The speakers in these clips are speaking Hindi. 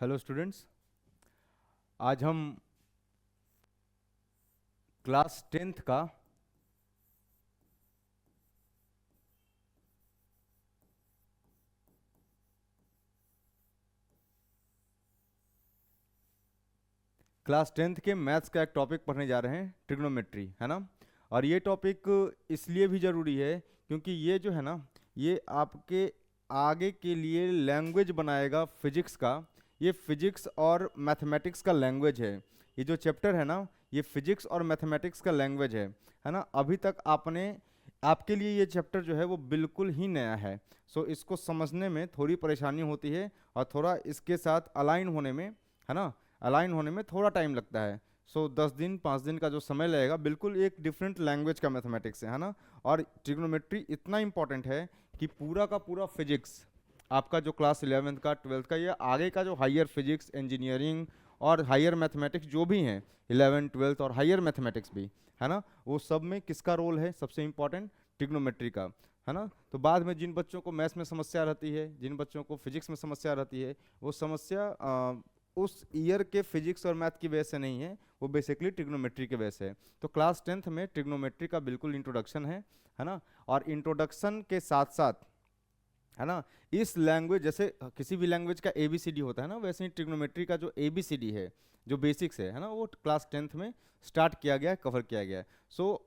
Hello students. आज हम क्लास टेंथ का के मैथ्स का एक टॉपिक पढ़ने जा रहे हैं, ट्रिग्नोमेट्री, है ना। और ये टॉपिक इसलिए भी ज़रूरी है क्योंकि ये जो है ना, ये आपके आगे के लिए लैंग्वेज बनाएगा फिजिक्स का। ये फिजिक्स और मैथमेटिक्स का लैंग्वेज है। ये जो चैप्टर है ना, ये फिजिक्स और मैथमेटिक्स का लैंग्वेज है ना। अभी तक आपके लिए ये चैप्टर जो है वो बिल्कुल ही नया है। सो इसको समझने में थोड़ी परेशानी होती है और थोड़ा इसके साथ अलाइन होने में, है ना, अलाइन होने में थोड़ा टाइम लगता है। 10 दिन 5 दिन का जो समय लगेगा, बिल्कुल एक डिफरेंट लैंग्वेज का मैथमेटिक्स है ना। और ट्रिग्नोमेट्री इतना इंपॉर्टेंट है कि पूरा का पूरा फिजिक्स आपका जो क्लास 11th का 12th का, या आगे का जो हायर फिजिक्स, इंजीनियरिंग और हायर मैथमेटिक्स जो भी हैं, 11 12 और हायर मैथमेटिक्स भी, है ना, वो सब में किसका रोल है? सबसे इंपॉर्टेंट ट्रिग्नोमेट्री का, है ना। तो बाद में जिन बच्चों को मैथ्स में समस्या रहती है, जिन बच्चों को फिजिक्स में समस्या रहती है, वो समस्या उस ईयर के फिजिक्स और मैथ की वजह से नहीं है, वो बेसिकली ट्रिग्नोमेट्री के वजह से है। तो क्लास 10th में ट्रिग्नोमेट्री का बिल्कुल इंट्रोडक्शन है ना। और इंट्रोडक्शन के साथ साथ, है ना, इस लैंग्वेज, जैसे किसी भी लैंग्वेज का ABCD होता है ना, वैसे ही ट्रिग्नोमेट्री का जो ABCD है, जो बेसिक्स है ना, वो क्लास 10th में स्टार्ट किया गया है, कवर किया गया है।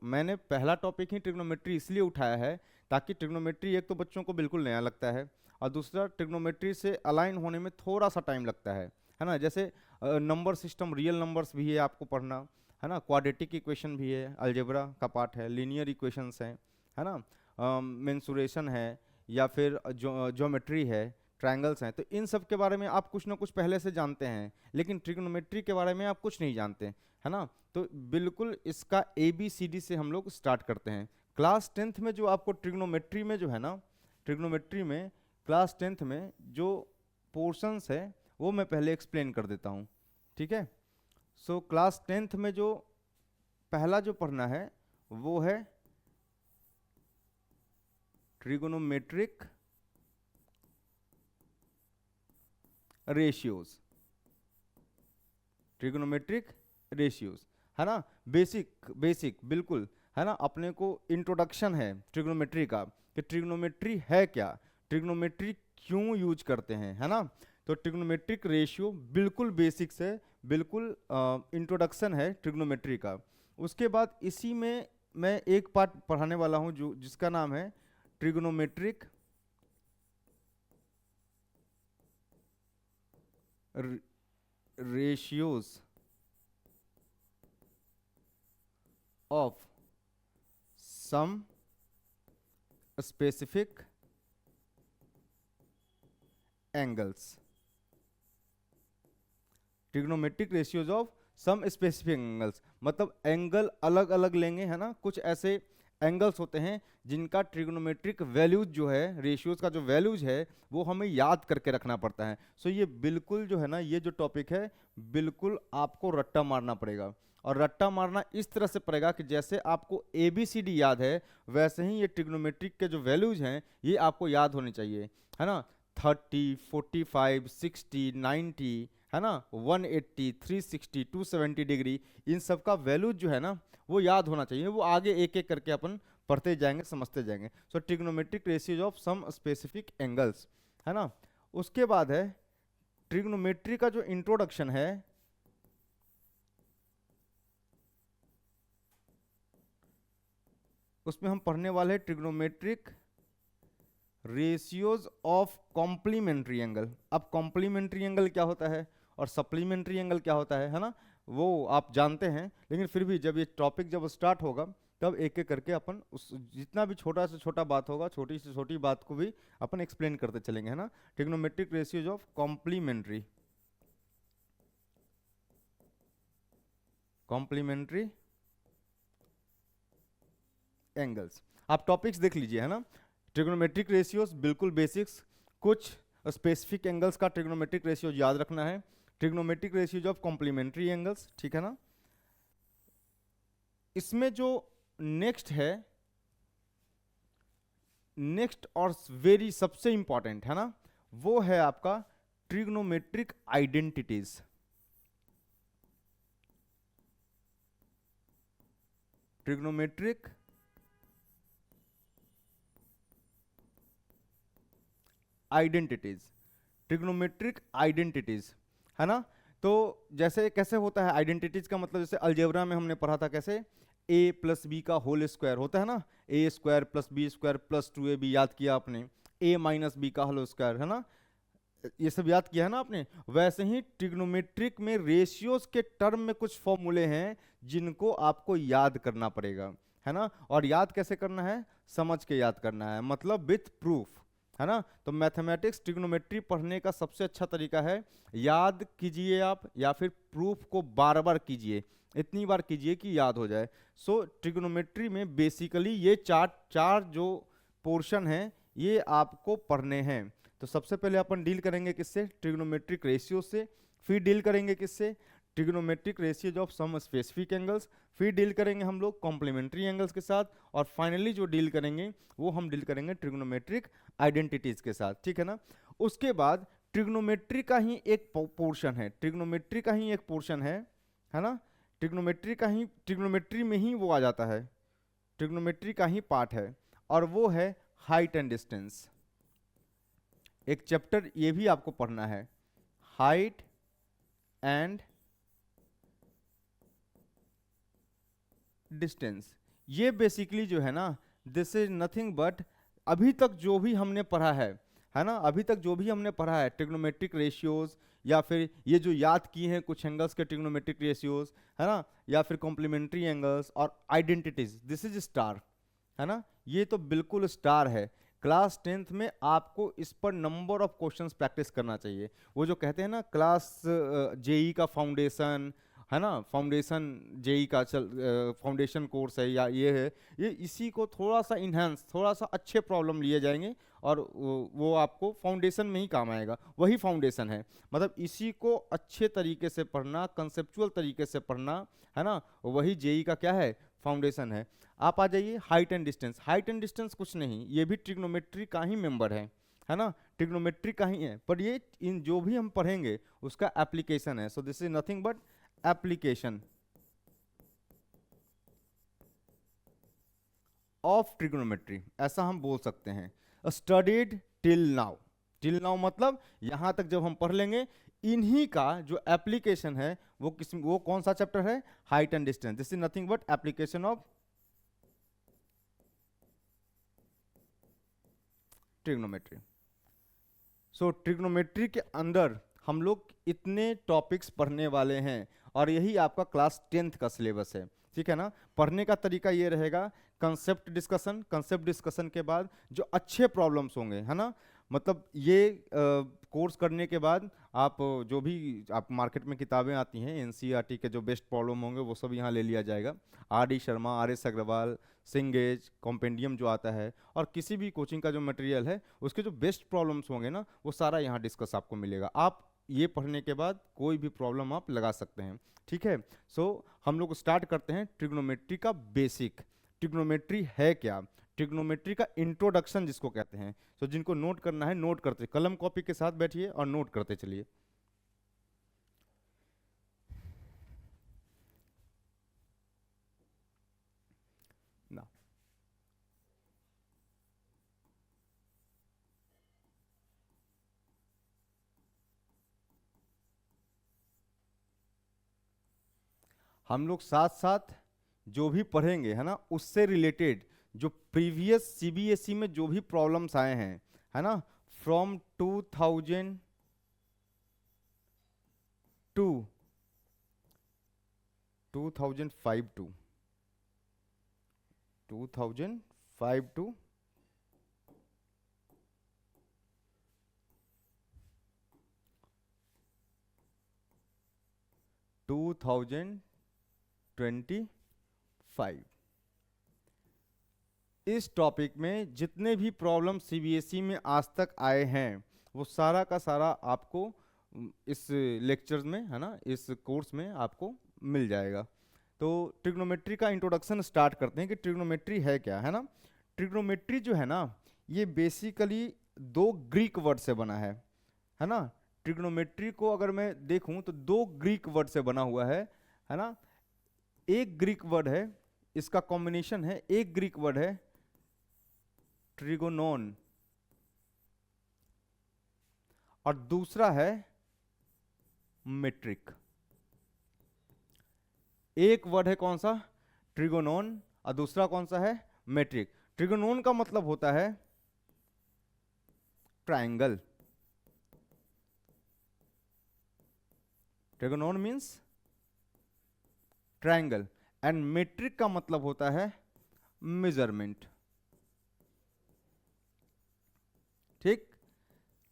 मैंने पहला टॉपिक ही ट्रिग्नोमेट्री इसलिए उठाया है ताकि ट्रिग्नोमेट्री एक तो बच्चों को बिल्कुल नया लगता है, और दूसरा ट्रिग्नोमेट्री से अलाइन होने में थोड़ा सा टाइम लगता है ना। जैसे नंबर सिस्टम, रियल नंबर्स भी है आपको पढ़ना, है ना, क्वाड्रेटिक इक्वेशन भी है, अलजेब्रा का पार्ट है, लीनियर इक्वेशंस हैं, है ना, मेंसुरेशन है, या फिर ज्योमेट्री है, ट्रायंगल्स हैं। तो इन सब के बारे में आप कुछ ना कुछ पहले से जानते हैं, लेकिन ट्रिग्नोमेट्री के बारे में आप कुछ नहीं जानते, है ना। तो बिल्कुल इसका ABCD से हम लोग स्टार्ट करते हैं। क्लास 10th में जो आपको ट्रिग्नोमेट्री में जो है ना, ट्रिग्नोमेट्री में क्लास 10th में जो पोर्शंस है वो मैं पहले एक्सप्लेन कर देता हूँ, ठीक है। क्लास 10th में जो पहला जो पढ़ना है वो है ट्रिगोनोमेट्रिक रेशियोज, ट्रिगोनोमेट्रिक रेशियोज, है ना। बेसिक बेसिक बिल्कुल, है ना। अपने को इंट्रोडक्शन है ट्रिग्नोमेट्री का, कि ट्रिग्नोमेट्री है क्या, ट्रिग्नोमेट्री क्यों यूज करते हैं, है ना। तो ट्रिग्नोमेट्रिक रेशियो बिल्कुल बेसिक्स है, बिल्कुल इंट्रोडक्शन है ट्रिग्नोमेट्री का। उसके बाद इसी में मैं एक पार्ट पढ़ाने वाला हूं जो जिसका नाम है trigonometric ratios of some specific angles, trigonometric ratios of some specific angles, मतलब एंगल अलग अलग लेंगे, है ना। कुछ ऐसे एंगल्स होते हैं जिनका ट्रिग्नोमेट्रिक वैल्यूज जो है, रेशियोज का जो वैल्यूज है, वो हमें याद करके रखना पड़ता है। ये बिल्कुल जो है ना, ये जो टॉपिक है, बिल्कुल आपको रट्टा मारना पड़ेगा। और रट्टा मारना इस तरह से पड़ेगा कि जैसे आपको ABCD याद है, वैसे ही ये ट्रिग्नोमेट्रिक के जो वैल्यूज हैं ये आपको याद होने चाहिए, है ना। 30 45 60 90, है ना, 180 360 270 डिग्री, इन सब का वैल्यूज जो है ना वो याद होना चाहिए। वो आगे एक एक करके अपन पढ़ते जाएंगे, समझते जाएंगे। Trigonometric ratios of some specific angles, है ना। उसके बाद है ट्रिग्नोमेट्री का जो इंट्रोडक्शन है, उसमें हम पढ़ने वाले हैं trigonometric ratios of complementary angle. अब कॉम्प्लीमेंट्री एंगल क्या होता है और सप्लीमेंट्री एंगल क्या होता है ना, वो आप जानते हैं, लेकिन फिर भी जब ये टॉपिक जब स्टार्ट होगा तब एक एक करके अपन उस जितना भी छोटा से छोटा बात होगा, छोटी से छोटी बात को भी अपन एक्सप्लेन करते चलेंगे, है ना। Trigonometric ratios of complementary complementary angles, आप टॉपिक्स देख लीजिए, है ना। ट्रिग्नोमेट्रिक रेशियोज बिल्कुल बेसिक्स, कुछ स्पेसिफिक एंगल्स का ट्रिग्नोमेट्रिक रेशियो याद रखना है, trigonometric ratios of complementary angles, ठीक है ना। इसमें जो नेक्स्ट है, नेक्स्ट और वेरी सबसे इंपॉर्टेंट, है ना, वो है आपका trigonometric identities. Trigonometric identities, trigonometric identities, है ना। तो जैसे कैसे होता है आइडेंटिटीज का मतलब, जैसे अलजेब्रा में हमने पढ़ा था कैसे a प्लस बी का होल स्क्वायर होता है ना, a square plus b square plus 2ab, याद किया आपने, a माइनस बी का होल स्क्वायर, है ना, ये सब याद किया है ना आपने। वैसे ही ट्रिग्नोमेट्रिक में रेशियोज के टर्म में कुछ फॉर्मूले हैं जिनको आपको याद करना पड़ेगा, है ना। और याद कैसे करना है, समझ के याद करना है, मतलब विथ प्रूफ, है ना। तो मैथमेटिक्स ट्रिग्नोमेट्री पढ़ने का सबसे अच्छा तरीका है याद कीजिए आप, या फिर प्रूफ को बार बार कीजिए, इतनी बार कीजिए कि याद हो जाए। सो ट्रिग्नोमेट्री में बेसिकली ये चार जो पोर्शन हैं ये आपको पढ़ने हैं। तो सबसे पहले अपन डील करेंगे किससे, ट्रिग्नोमेट्रिक रेशियो से, फिर डील करेंगे किससे, trigonometric ratios of some specific angles, फिर डील करेंगे हम लोग कॉम्प्लीमेंट्री एंगल्स के साथ, और फाइनली जो डील करेंगे वो हम डील करेंगे ट्रिग्नोमेट्रिक आइडेंटिटीज के साथ, ठीक है ना। उसके बाद ट्रिग्नोमेट्री का ही एक पोर्शन है, ट्रिग्नोमेट्री का ही एक पोर्शन है ना, ट्रिग्नोमेट्री में ही वो आ जाता है, ट्रिग्नोमेट्री का ही पार्ट है, और वो है हाइट एंड डिस्टेंस। एक चैप्टर ये भी आपको पढ़ना है, हाइट एंड डिस्टेंस। ये बेसिकली जो है ना, दिस इज नथिंग बट अभी तक जो भी हमने पढ़ा है ना, अभी तक जो भी हमने पढ़ा है ट्रिग्नोमेट्रिक रेशियोज, या फिर ये जो याद किए हैं कुछ एंगल्स के ट्रिग्नोमेट्रिक रेशियोज, है ना, या फिर कॉम्प्लीमेंट्री एंगल्स और आइडेंटिटीज, दिस इज स्टार, है ना, ये तो बिल्कुल स्टार है। क्लास 10th में आपको इस पर नंबर ऑफ क्वेश्चंस प्रैक्टिस करना चाहिए। वो जो कहते हैं ना क्लास जेई का फाउंडेशन, है ना, फाउंडेशन जेई का फाउंडेशन कोर्स है या ये है, ये इसी को थोड़ा सा इन्हांस, थोड़ा सा अच्छे प्रॉब्लम लिए जाएंगे और वो आपको फाउंडेशन में ही काम आएगा, वही फाउंडेशन है। मतलब इसी को अच्छे तरीके से पढ़ना, कंसेप्चुअल तरीके से पढ़ना, है ना, वही जेई का क्या है, फाउंडेशन है। आप आ जाइए height and distance. Height and distance कुछ नहीं, ये भी ट्रिग्नोमेट्री का ही मेंबर है ना, ट्रिग्नोमेट्री का ही है, पर ये इन जो भी हम पढ़ेंगे उसका एप्लीकेशन है। सो this is nothing but application of trigonometry, ऐसा हम बोल सकते हैं। Studied till now, till now मतलब यहां तक जब हम पढ़ लेंगे, इन्हीं का जो एप्लीकेशन है वो कौन सा चैप्टर है, height and distance. This is nothing but application of trigonometry. So trigonometry के अंदर हम लोग इतने टॉपिक्स पढ़ने वाले हैं, और यही आपका क्लास 10th का सिलेबस है, ठीक है ना। पढ़ने का तरीका ये रहेगा, कंसेप्ट डिस्कशन, कंसेप्ट डिस्कशन के बाद जो अच्छे प्रॉब्लम्स होंगे, है ना, मतलब ये कोर्स करने के बाद आप जो भी आप मार्केट में किताबें आती हैं एनसीईआरटी के जो बेस्ट प्रॉब्लम होंगे वो सब यहाँ ले लिया जाएगा। R D Sharma, R S Agarwal, सिंगेज, कॉम्पेंडियम जो आता है, और किसी भी कोचिंग का जो मटेरियल है उसके जो बेस्ट प्रॉब्लम्स होंगे ना, वो सारा यहाँ डिस्कस आपको मिलेगा। आप ये पढ़ने के बाद कोई भी प्रॉब्लम आप लगा सकते हैं, ठीक है। सो हम लोग स्टार्ट करते हैं ट्रिग्नोमेट्री का बेसिक। ट्रिग्नोमेट्री है क्या, ट्रिग्नोमेट्री का इंट्रोडक्शन जिसको कहते हैं। सो जिनको नोट करना है नोट करते, कलम कॉपी के साथ बैठिए और नोट करते चलिए। ना हम लोग साथ साथ जो भी पढ़ेंगे, है ना, उससे रिलेटेड जो प्रीवियस सीबीएसई में जो भी प्रॉब्लम्स आए हैं, है ना, फ्रॉम 2002 2005 टू 2005 टू 2025, इस टॉपिक में जितने भी प्रॉब्लम सीबीएसई में आज तक आए हैं वो सारा का सारा आपको इस लेक्चर में, है ना, इस कोर्स में आपको मिल जाएगा। तो ट्रिग्नोमेट्री का इंट्रोडक्शन स्टार्ट करते हैं कि ट्रिग्नोमेट्री है क्या, है ना। ट्रिग्नोमेट्री जो है ना, ये बेसिकली दो ग्रीक वर्ड से बना है ना। ट्रिग्नोमेट्री को अगर मैं देखूं तो दो ग्रीक वर्ड से बना हुआ है ना। एक ग्रीक वर्ड है, इसका कॉम्बिनेशन है, एक ग्रीक वर्ड है ट्रिगोनोन और दूसरा है मेट्रिक। एक वर्ड है कौन सा, ट्रिगोनोन, और दूसरा कौन सा है, मेट्रिक। ट्रिगोनोन का मतलब होता है triangle, trigonon means triangle, and metric का मतलब होता है मेजरमेंट। ठीक,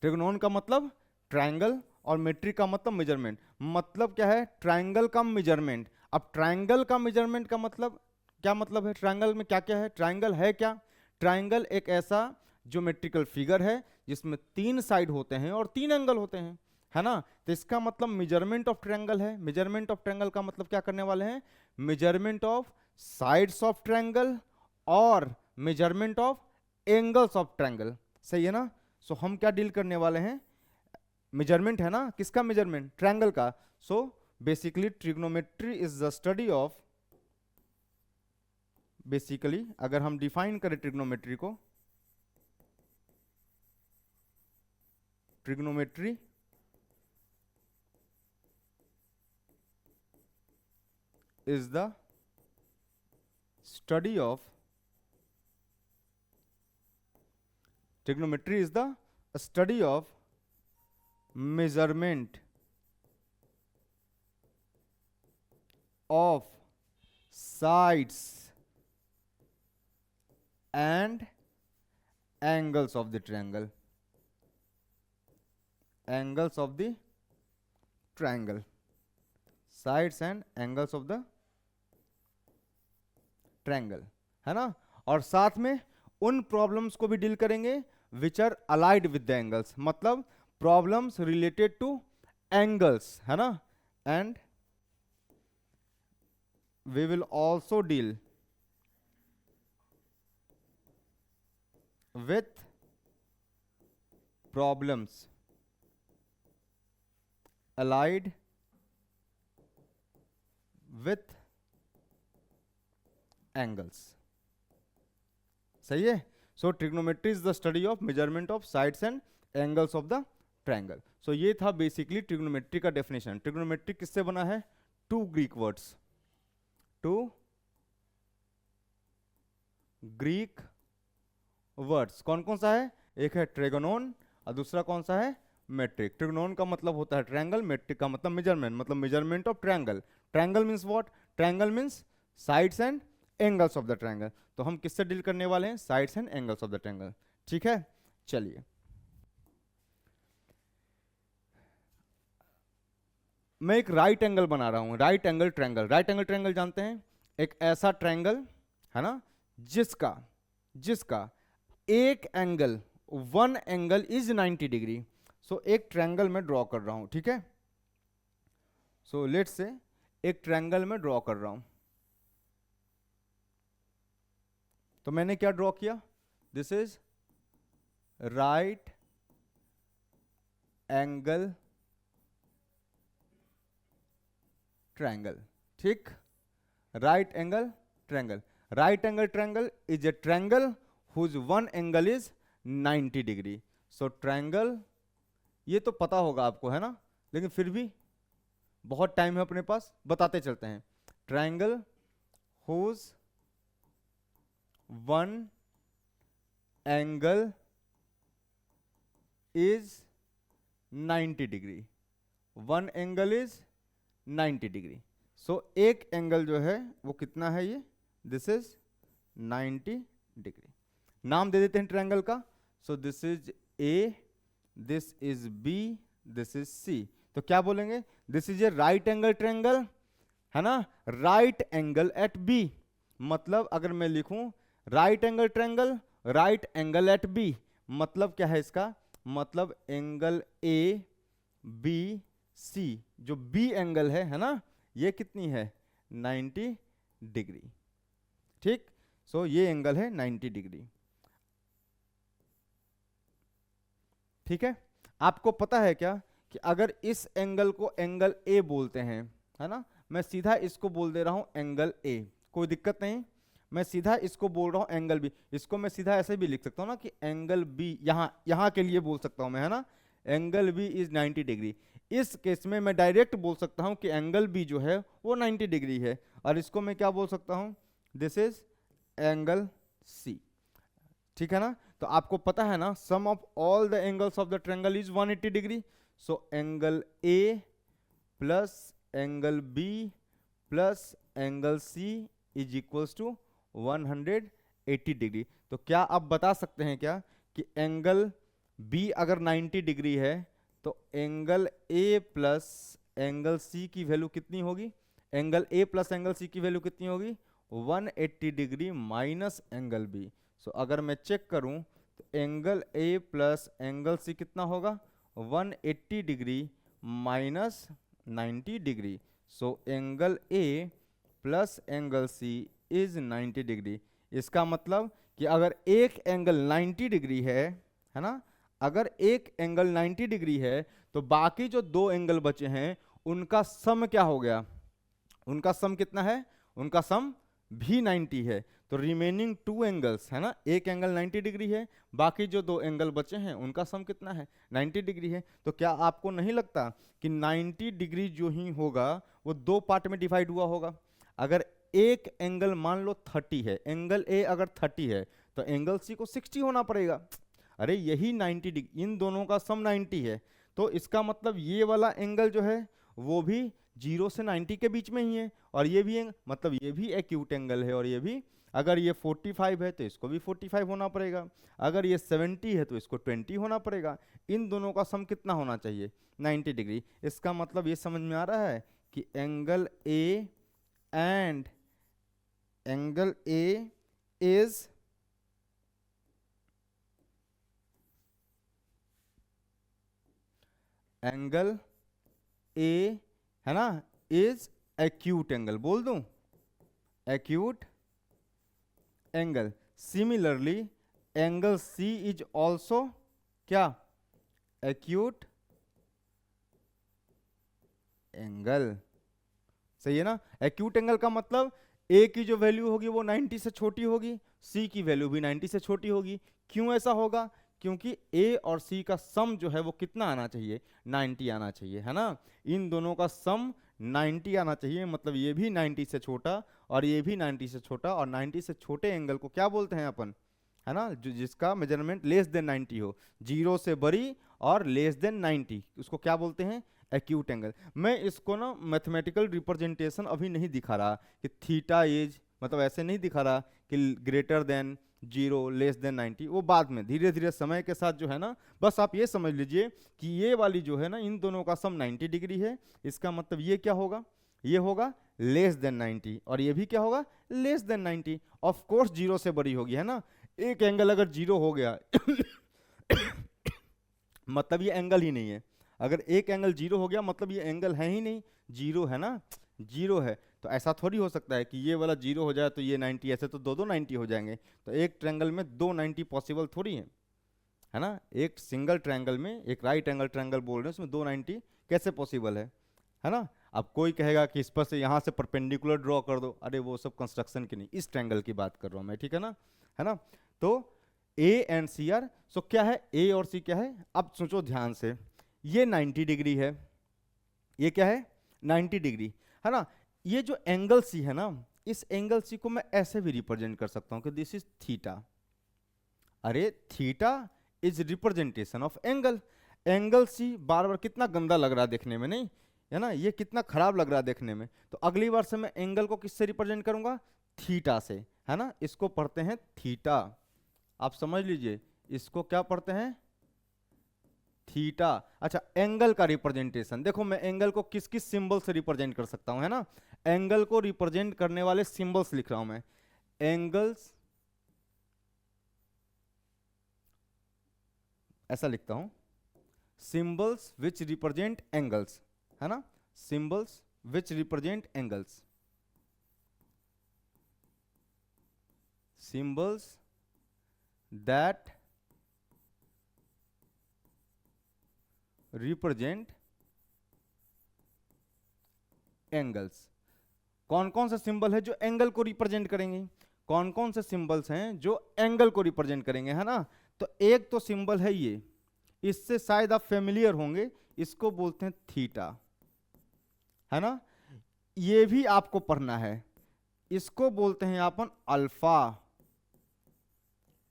ट्रिगोनोन का मतलब ट्रायंगल और मेट्रिक का मतलब मेजरमेंट। मतलब क्या है, ट्रायंगल का मेजरमेंट। अब ट्रायंगल का मेजरमेंट का मतलब क्या, मतलब है ट्रायंगल में क्या क्या है, ट्रायंगल है क्या, ट्रायंगल एक ऐसा ज्योमेट्रिकल फिगर है जिसमें 3 साइड होते हैं और 3 एंगल होते हैं, है ना। तो इसका मतलब मेजरमेंट ऑफ ट्रायंगल है। मेजरमेंट ऑफ ट्रायंगल का मतलब क्या करने वाले हैं, measurement of sides of triangle और measurement of angles of triangle, सही है ना। सो हम क्या डील करने वाले हैं, मेजरमेंट है ना, किसका मेजरमेंट, ट्रायंगल का। So basically trigonometry is the study of, basically अगर हम डिफाइन करें ट्रिग्नोमेट्री को, trigonometry is the study of, trigonometry is the study of measurement of sides and angles of the triangle, angles of the triangle, sides and angles of the triangle, है ना। और साथ में उन प्रॉब्लम्स को भी डील करेंगे which are allied with the angles, मतलब प्रॉब्लम्स रिलेटेड टू एंगल्स, है ना। And we will also deal with problems allied with angles, सही है। So trigonometry is the study of measurement of sides and angles of the triangle. So ये था बेसिकली ट्रिग्नोमेट्री का डेफिनेशन। ट्रिग्नोमेट्री किससे बना है, 2 ग्रीक वर्ड्स, 2 ग्रीक वर्ड्स। कौन कौन सा है, एक है ट्रिगोनोन और दूसरा कौन सा है, मेट्रिक। ट्रिगोनोन का मतलब होता है ट्रायंगल, मेट्रिक का मतलब मेजरमेंट, मतलब measurement of triangle. Triangle means what, triangle means sides and angles of the triangle. तो हम किससे डील करने वाले हैं, sides and angles of the triangle, ठीक है। चलिए मैं एक राइट एंगल बना रहा हूं, right angle triangle. Right angle triangle जानते हैं, एक ऐसा ट्रायंगल है ना जिसका जिसका एक angle, 1 angle is 90 degree. So एक ट्रायंगल में ड्रॉ कर रहा हूं, ठीक है। सो लेट्स से एक ट्रायंगल में ड्रॉ कर रहा हूं, तो मैंने क्या ड्रॉ किया, this is right angle triangle, ठीक। Right angle triangle, right angle triangle is a triangle whose 1 angle is 90 degree. So triangle, ये तो पता होगा आपको, है ना, लेकिन फिर भी बहुत टाइम है अपने पास, बताते चलते हैं। Triangle whose 1 angle is 90 degree, 1 angle is 90 degree. So एक एंगल जो है वो कितना है, ये दिस इज 90 डिग्री। नाम दे देते हैं ट्रायंगल का। So this is A, this is B, this is C. तो क्या बोलेंगे, this is a right angle triangle, है ना, राइट एंगल एट बी। मतलब अगर मैं लिखूं right angle triangle, right angle at B, मतलब क्या है इसका, मतलब एंगल ए बी सी, जो बी एंगल है ना, ये कितनी है, 90 डिग्री, ठीक। सो ये एंगल है 90 डिग्री, ठीक है। आपको पता है क्या कि अगर इस एंगल को एंगल ए बोलते हैं, है ना, मैं सीधा इसको बोल दे रहा हूं एंगल ए, कोई दिक्कत नहीं। मैं सीधा इसको बोल रहा हूं एंगल बी, इसको मैं सीधा ऐसे भी लिख सकता हूं ना कि एंगल बी, यहां के लिए बोल सकता हूं मैं, है ना, एंगल बी इज 90 डिग्री। इस केस में मैं डायरेक्ट बोल सकता हूं कि एंगल बी जो है वो 90 डिग्री है, और इसको मैं क्या बोल सकता हूं, दिस इज एंगल सी। ठीक है ना। तो आपको पता है ना, sum of all the angles of the triangle is 180 degree. So angle A plus angle B plus angle C is equals to 180 degree. तो क्या आप बता सकते हैं क्या कि एंगल बी अगर 90 डिग्री है तो angle A plus angle C की वैल्यू कितनी होगी, angle A plus angle C की वैल्यू कितनी होगी, 180 degree minus angle B. So अगर मैं चेक करूं तो angle A plus angle C कितना होगा, 180 degree minus 90 degree. So angle A plus angle C is 90 degree. इसका मतलब कि अगर एक एंगल 90 डिग्री है ना, अगर एक एंगल 90 डिग्री है तो बाकी जो दो एंगल बचे हैं उनका सम क्या हो गया, उनका सम कितना है, उनका सम भी 90 है। तो रिमेनिंग टू एंगल्स, है ना, एक एंगल 90 डिग्री है, बाकी जो दो एंगल बचे हैं उनका सम कितना है, 90 डिग्री है। तो क्या आपको नहीं लगता कि 90 डिग्री जो ही होगा वो दो पार्ट में डिवाइड हुआ होगा। अगर एक एंगल मान लो 30 है, एंगल ए अगर 30 है तो एंगल सी को 60 होना पड़ेगा। अरे यही 90 डिग्री, इन दोनों का सम 90 है, तो इसका मतलब ये वाला एंगल जो है वो भी 0 से 90 के बीच में ही है, और ये भी मतलब ये भी एक्यूट एंगल है, और ये भी, अगर ये 45 है तो इसको भी 45 होना पड़ेगा, अगर ये 70 है तो इसको 20 होना पड़ेगा। इन दोनों का सम कितना होना चाहिए, 90 डिग्री। इसका मतलब ये समझ में आ रहा है कि angle A and angle A is angle A, है ना, इज एक्यूट एंगल, बोल दूं acute angle. Similarly angle C is also क्या, एक्यूट एंगल। सही है ना। एक्यूट एंगल का मतलब ए की जो वैल्यू होगी वो 90 से छोटी होगी, सी की वैल्यू भी 90 से छोटी होगी। क्यों ऐसा होगा, क्योंकि ए और सी का सम जो है वो कितना आना चाहिए, 90 आना चाहिए, है ना। इन दोनों का सम 90 आना चाहिए, मतलब ये भी 90 से छोटा और ये भी 90 से छोटा, और 90 से छोटे एंगल को क्या बोलते हैं अपन, है ना, जो जिसका मेजरमेंट लेस देन 90 हो, 0 से बड़ी और लेस देन 90, उसको क्या बोलते हैं, एक्यूट एंगल। मैं इसको ना मैथमेटिकल रिप्रेजेंटेशन अभी नहीं दिखा रहा कि थीटा इज, मतलब ऐसे नहीं दिखा रहा कि ग्रेटर देन 0 लेस देन 90, वो बाद में धीरे धीरे समय के साथ जो है ना, बस आप ये समझ लीजिए कि ये वाली जो है ना, इन दोनों का सम 90 डिग्री है। इसका मतलब ये क्या होगा, ये होगा लेस देन 90, और ये भी क्या होगा, लेस देन 90। ऑफ कोर्स 0 से बड़ी होगी, है ना। एक एंगल अगर 0 हो गया मतलब ये एंगल ही नहीं है। अगर एक एंगल 0 हो गया मतलब ये एंगल है ही नहीं, 0 है ना, 0 है। तो ऐसा थोड़ी हो सकता है कि ये वाला 0 हो जाए तो ये 90, ऐसे तो दो 90 हो जाएंगे। तो एक ट्रायंगल में दो 90 पॉसिबल थोड़ी है ना। एक सिंगल ट्रायंगल में, एक राइट एंगल ट्रायंगल बोल रहे हैं, उसमें दो 90 कैसे पॉसिबल है ना। अब कोई कहेगा कि इस पर से यहाँ से परपेंडिकुलर ड्रॉ कर दो, अरे वो सब कंस्ट्रक्शन की नहीं, इस ट्रायंगल की बात कर रहा हूँ मैं, ठीक है ना, है ना। तो ए एंड सी आर, सो क्या है, ए और सी क्या है, अब सोचो ध्यान से, ये 90 डिग्री है, ये क्या है 90 डिग्री, है ना। ये जो एंगल सी है ना, इस एंगल सी को मैं ऐसे भी रिप्रेजेंट कर सकता हूं कि दिस इज थीटा। अरे theta is representation of angle. Angle C बार बार कितना गंदा लग रहा है देखने में, नहीं है ना, ये कितना खराब लग रहा है देखने में। तो अगली बार से मैं एंगल को किससे रिप्रेजेंट करूंगा, थीटा से, है ना। इसको पढ़ते हैं थीटा, आप समझ लीजिए, इसको क्या पढ़ते हैं, थीटा। अच्छा, एंगल का रिप्रेजेंटेशन देखो, मैं एंगल को किस किस सिंबल से रिप्रेजेंट कर सकता हूं, है ना। एंगल को रिप्रेजेंट करने वाले सिंबल्स लिख रहा हूं मैं, एंगल्स, ऐसा लिखता हूं, सिंबल्स विच रिप्रेजेंट एंगल्स, है ना, symbols which represent angles, symbols that represent angles. कौन कौन से सिंबल है जो एंगल को रिप्रेजेंट करेंगे, कौन कौन से सिंबल्स हैं जो एंगल को रिप्रेजेंट करेंगे, है ना। तो एक तो सिंबल है ये, इससे शायद आप फेमिलियर होंगे, इसको बोलते हैं थीटा, है ना। ये भी आपको पढ़ना है, इसको बोलते हैं अपन अल्फा,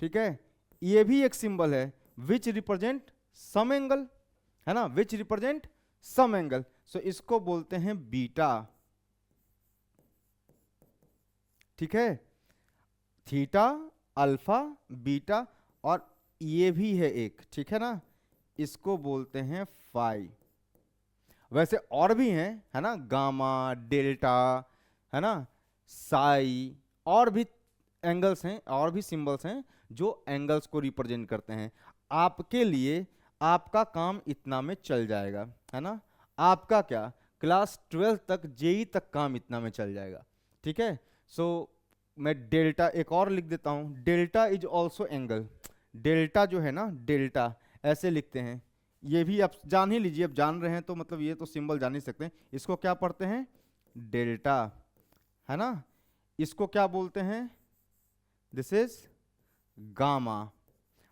ठीक है। ये भी एक सिंबल है विच रिप्रेजेंट सम एंगल, है ना, विच रिप्रेजेंट सम एंगल, सो इसको बोलते हैं बीटा, ठीक है। थीटा, अल्फा, बीटा, और ये भी है एक, ठीक है ना, इसको बोलते हैं फाई। वैसे और भी हैं, है ना, गामा, डेल्टा, है ना, साई, और भी एंगल्स हैं, और भी सिंबल्स हैं जो एंगल्स को रिप्रेजेंट करते हैं। आपके लिए आपका काम इतना में चल जाएगा, है ना। आपका क्या, क्लास 12 तक, जेई तक काम इतना में चल जाएगा, ठीक है। सो मैं डेल्टा एक और लिख देता हूं, delta is also angle. Delta जो है ना, डेल्टा ऐसे लिखते हैं, ये भी आप जान ही लीजिए, अब जान रहे हैं तो मतलब ये तो सिंबल जान ही सकते हैं। इसको क्या पढ़ते हैं, डेल्टा, है ना। इसको क्या बोलते हैं, दिस इज गामा।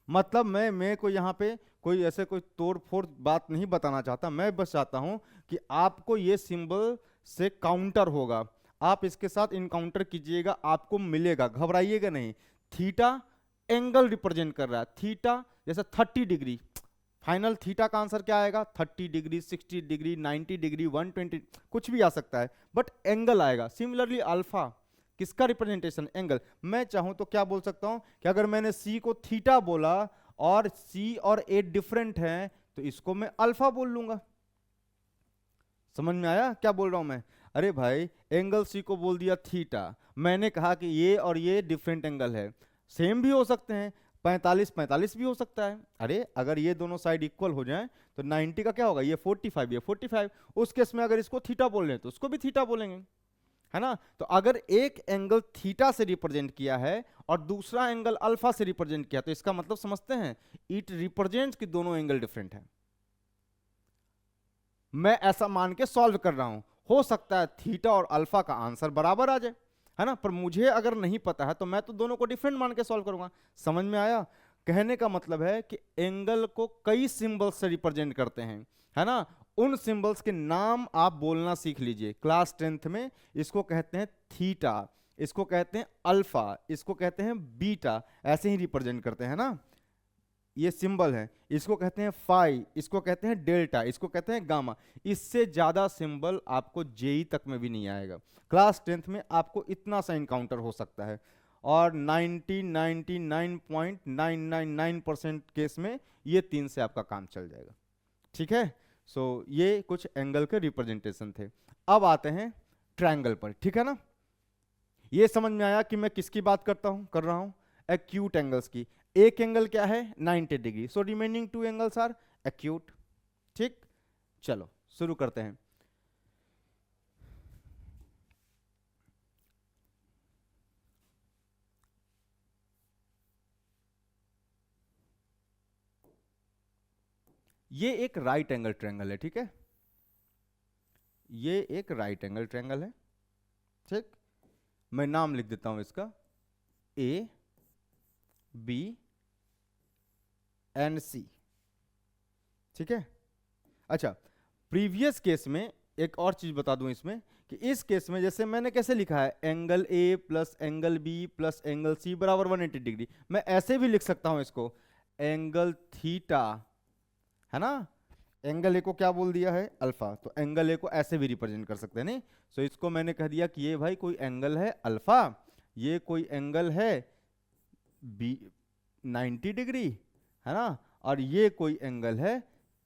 मतलब मैं कोई यहाँ पे कोई ऐसे कोई तोड़ फोड़ बात नहीं बताना चाहता, मैं बस चाहता हूं कि आपको ये सिंबल से काउंटर होगा, आप इसके साथ इनकाउंटर कीजिएगा, आपको मिलेगा, घबराइएगा नहीं। थीटा एंगल रिप्रेजेंट कर रहा है, थीटा जैसे 30 डिग्री, फाइनल थीटा का आंसर क्या आएगा, 30 डिग्री, 60 डिग्री, 90 डिग्री, 120, कुछ भी आ सकता है, बट एंगल आएगा। सिमिलरली अल्फा किसका रिप्रेजेंटेशन, एंगल। मैं चाहूं तो क्या बोल सकता हूं कि अगर मैंने सी को थीटा बोला और सी और ए डिफरेंट है, तो इसको मैं अल्फा बोल लूंगा। समझ में आया क्या बोल रहा हूं मैं। अरे भाई, एंगल सी को बोल दिया थीटा, मैंने कहा कि ये और ये डिफरेंट एंगल है, सेम भी हो सकते हैं, 45 भी हो सकता है। अरे अगर ये दोनों साइड इक्वल हो जाएं तो 90 का क्या होगा, ये 45, ये 45। उस केस में अगर इसको थीटा बोल रहे हैं तो उसको भी थीटा बोलेंगे, है ना। तो अगर एक एंगल थीटा से रिप्रेजेंट किया है और दूसरा एंगल अल्फा से रिप्रेजेंट किया, तो इसका मतलब समझते हैं, इट रिप्रेजेंट्स कि दोनों एंगल डिफरेंट है। मैं ऐसा मान के सॉल्व कर रहा हूं, हो सकता है थीटा और अल्फा का आंसर बराबर आ जाए, है ना, पर मुझे अगर नहीं पता है तो मैं तो दोनों को डिफरेंट मान के सॉल्व करूंगा। समझ में आया। कहने का मतलब है कि एंगल को कई सिंबल्स से रिप्रेजेंट करते हैं, है ना। उन सिंबल्स के नाम आप बोलना सीख लीजिए क्लास 10th में। इसको कहते हैं थीटा, इसको कहते हैं अल्फा, इसको कहते हैं बीटा, ऐसे ही रिप्रेजेंट करते हैं ना, ये सिंबल है। इसको कहते हैं फाई, इसको कहते हैं डेल्टा, इसको कहते हैं गामा। इससे ज्यादा सिंबल आपको जेई तक में भी नहीं आएगा, क्लास 10th में आपको इतना सा इनकाउंटर हो सकता है, और 99.999% केस में ये 3 से आपका काम चल जाएगा, ठीक है। सो ये कुछ एंगल के रिप्रेजेंटेशन थे। अब आते हैं ट्रायंगल पर, ठीक है ना। ये समझ में आया कि मैं किसकी बात कर रहा हूं, एक्यूट एंगल्स की। एक एंगल क्या है, 90 degree, so remaining 2 angles are acute, ठीक। चलो शुरू करते हैं। ये एक राइट एंगल ट्रायंगल है, ठीक है, ये एक राइट एंगल ट्रायंगल है, ठीक। मैं नाम लिख देता हूं इसका, ए बी एंड सी, ठीक है। अच्छा, प्रीवियस केस में एक और चीज बता दूं इसमें, कि इस केस में जैसे मैंने कैसे लिखा है, angle A plus angle B plus angle C बराबर 180 डिग्री। मैं ऐसे भी लिख सकता हूं इसको, एंगल थीटा, है ना, एंगल ए को क्या बोल दिया है, अल्फा, तो एंगल ए को ऐसे भी रिप्रेजेंट कर सकते हैं, नहीं। सो इसको मैंने कह दिया कि ये भाई कोई एंगल है अल्फा, ये कोई एंगल है बी 90 डिग्री, है ना, और ये कोई एंगल है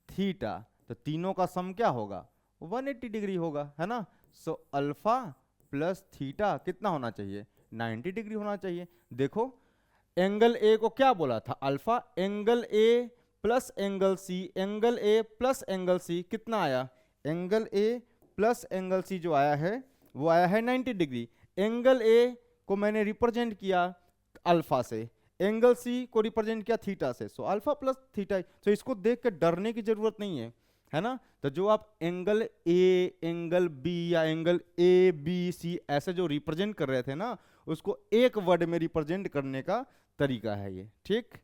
थीटा, तो तीनों का सम क्या होगा, 180 डिग्री होगा, है ना। सो अल्फा प्लस थीटा कितना होना चाहिए, 90 डिग्री होना चाहिए। देखो एंगल ए को क्या बोला था, alpha, angle A plus angle C, angle A plus angle C कितना आया, angle A plus angle C जो आया है वो आया है 90 डिग्री। एंगल ए को मैंने रिप्रेजेंट किया अल्फा से, एंगल सी को रिप्रेजेंट किया थीटा से, सो अल्फा प्लस थीटा। तो इसको देख के डरने की जरूरत नहीं है, है ना। तो जो आप एंगल ए, एंगल बी या एंगल ए बी सी ऐसे जो रिप्रेजेंट कर रहे थे ना, उसको एक वर्ड में रिप्रेजेंट करने का तरीका है ये। ठीक,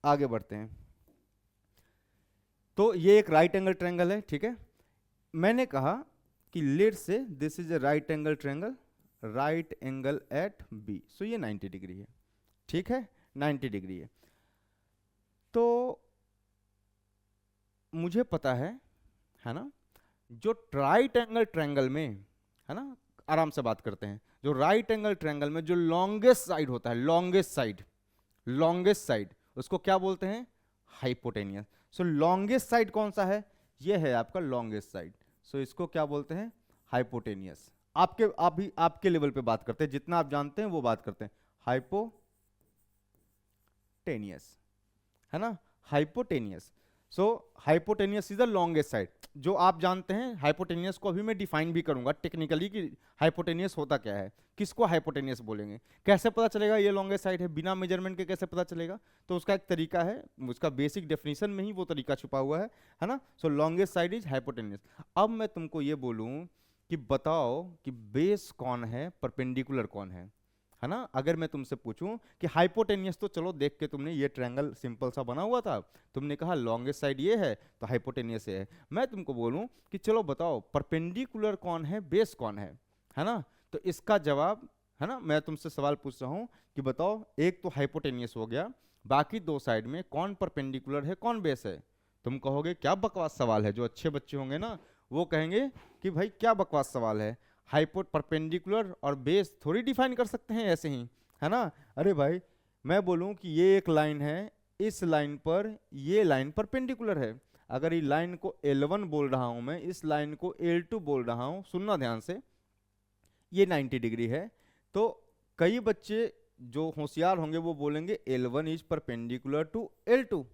आगे बढ़ते हैं। तो ये एक राइट एंगल ट्रायंगल है, ठीक है। मैंने कहा कि लेट से this is a right angle triangle, right angle at B, so ये 90 डिग्री है, ठीक है, 90 डिग्री है। तो मुझे पता है ना, जो राइट एंगल ट्रायंगल में, है ना, आराम से बात करते हैं, जो राइट एंगल ट्रायंगल में जो लॉन्गेस्ट साइड होता है, लॉन्गेस्ट साइड, लॉन्गेस्ट साइड, उसको क्या बोलते हैं, हाइपोटेनियस। सो लॉन्गेस्ट साइड कौन सा है, ये है आपका लॉन्गेस्ट साइड, सो इसको क्या बोलते हैं, हाइपोटेनियस। आपके लेवल पे बात करते हैं, जितना आप जानते हैं वो बात करते हैं, हाइपोटेनियस, है ना, hypotenuse. So hypotenuse is the longest side. जो आप जानते हैं हाइपोटेनियस को अभी मैं डिफाइन भी करूंगा टेक्निकली कि हाइपोटेनियस होता क्या है, किसको हाइपोटेनियस बोलेंगे, कैसे पता चलेगा ये लॉन्गेस्ट साइड है, बिना मेजरमेंट के कैसे पता चलेगा। तो उसका एक तरीका है, उसका बेसिक डेफिनेशन में ही वो तरीका छुपा हुआ है ना। सो लॉन्गेस्ट साइड इज हाइपोटेनियस। अब मैं तुमको ये बोलूं कि बताओ कि बेस कौन है, परपेंडिकुलर कौन है ना। अगर मैं तुमसे पूछूं कि हाइपोटेनियस, तो चलो देख के तुमने ये ट्रायंगल सिंपल सा बना हुआ था, तुमने कहा लॉन्गेस्ट साइड ये है तो हाइपोटेनियस है। मैं तुमको बोलूं कि चलो बताओ परपेंडिकुलर कौन है, बेस कौन है ना। तो इसका जवाब, है ना, मैं तुमसे सवाल पूछ रहा हूं कि बताओ, एक तो हाइपोटेनियस हो गया, बाकी दो साइड में कौन परपेंडिकुलर है, कौन बेस है। तुम कहोगे क्या बकवास सवाल है, जो अच्छे बच्चे होंगे ना वो कहेंगे कि भाई क्या बकवास सवाल है, हाइपो परपेंडिकुलर और बेस थोड़ी डिफाइन कर सकते हैं ऐसे ही, है ना। अरे भाई मैं बोलूं कि ये एक लाइन है, इस लाइन पर ये लाइन परपेंडिकुलर है, अगर ये लाइन को L1 बोल रहा हूं मैं, इस लाइन को L2 बोल रहा हूं, सुनना ध्यान से, ये 90 डिग्री है। तो कई बच्चे जो होशियार होंगे वो बोलेंगे L1 is perpendicular to L2,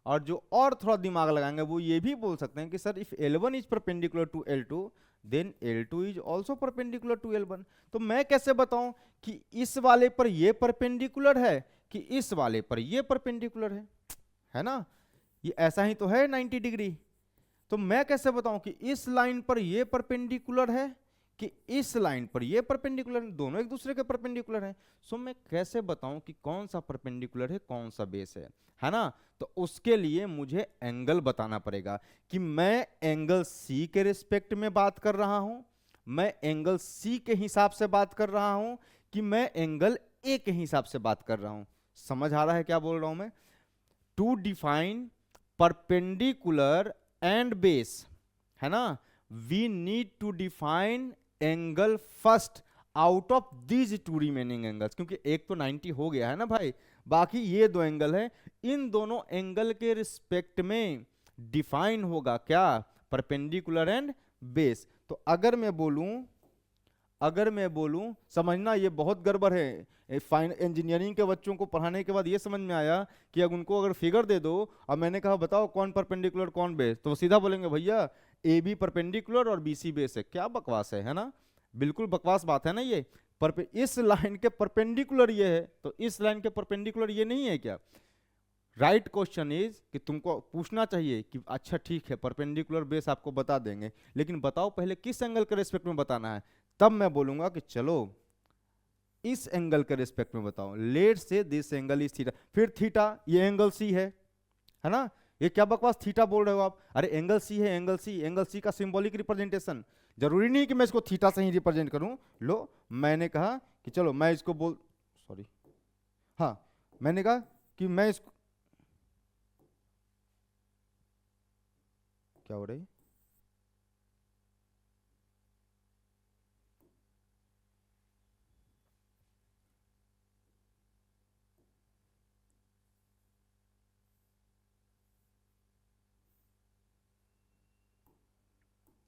और जो और थोड़ा दिमाग लगाएंगे वो ये भी बोल सकते हैं कि sir if L1 is perpendicular to L2 then L2 is also perpendicular to L1। तो मैं कैसे बताऊं कि इस वाले पर ये परपेंडिकुलर है कि इस वाले पर ये परपेंडिकुलर है ना, ये ऐसा ही तो है 90 डिग्री। तो मैं कैसे बताऊं कि इस लाइन पर ये परपेंडिकुलर है कि इस लाइन पर ये परपेंडिकुलर है, दोनों एक दूसरे के परपेंडिकुलर हैं। सो मैं कैसे बताऊं कि कौन सा परपेंडिकुलर है, कौन सा बेस है ना। तो उसके लिए मुझे एंगल बताना पड़ेगा कि मैं एंगल सी के रिस्पेक्ट में बात कर रहा हूं, मैं एंगल सी के हिसाब से बात कर रहा हूं, कि मैं एंगल ए के हिसाब से बात कर रहा हूं। समझ आ रहा है क्या बोल रहा हूं मैं। To define perpendicular and base, है ना, we need to define angle first out of these two remaining angles, क्योंकि एक तो 90 हो गया है ना भाई, बाकी ये दो एंगल है, इन दोनों एंगल के रिस्पेक्ट में डिफाइन होगा क्या, परपेंडिकुलर एंड बेस। तो अगर मैं बोलूं समझना, ये बहुत गड़बड़ है। फाइन इंजीनियरिंग के बच्चों को पढ़ाने के बाद ये समझ में आया कि अब उनको अगर फिगर दे दो और मैंने कहा बताओ कौन परपेंडिकुलर कौन बेस, तो वो सीधा बोलेंगे भैया ए बी परपेंडिकुलर और बी सी बेस है। क्या बकवास है ना, बिल्कुल बकवास बात है ना ये। इस लाइन के परपेंडिकुलर ये है तो इस लाइन के परपेंडिकुलर ये नहीं है क्या। राइट क्वेश्चन इज कि तुमको पूछना चाहिए कि अच्छा ठीक है परपेंडिकुलर बेस आपको बता देंगे, लेकिन बताओ पहले किस एंगल के रिस्पेक्ट में बताना है, तब मैं बोलूंगा कि चलो इस एंगल के रिस्पेक्ट में बताओ। लेट से दिस एंगल इज थीटा, फिर थीटा ये एंगल सी है ना। ये क्या बकवास थीटा बोल रहे हो आप, अरे एंगल सी है, एंगल सी का सिंबॉलिक रिप्रेजेंटेशन, जरूरी नहीं कि मैं इसको थीटा से ही रिप्रेजेंट करूं। लो मैंने कहा कि चलो मैं इसको सॉरी, हाँ मैंने कहा कि मैं इसको, क्या हो रही है,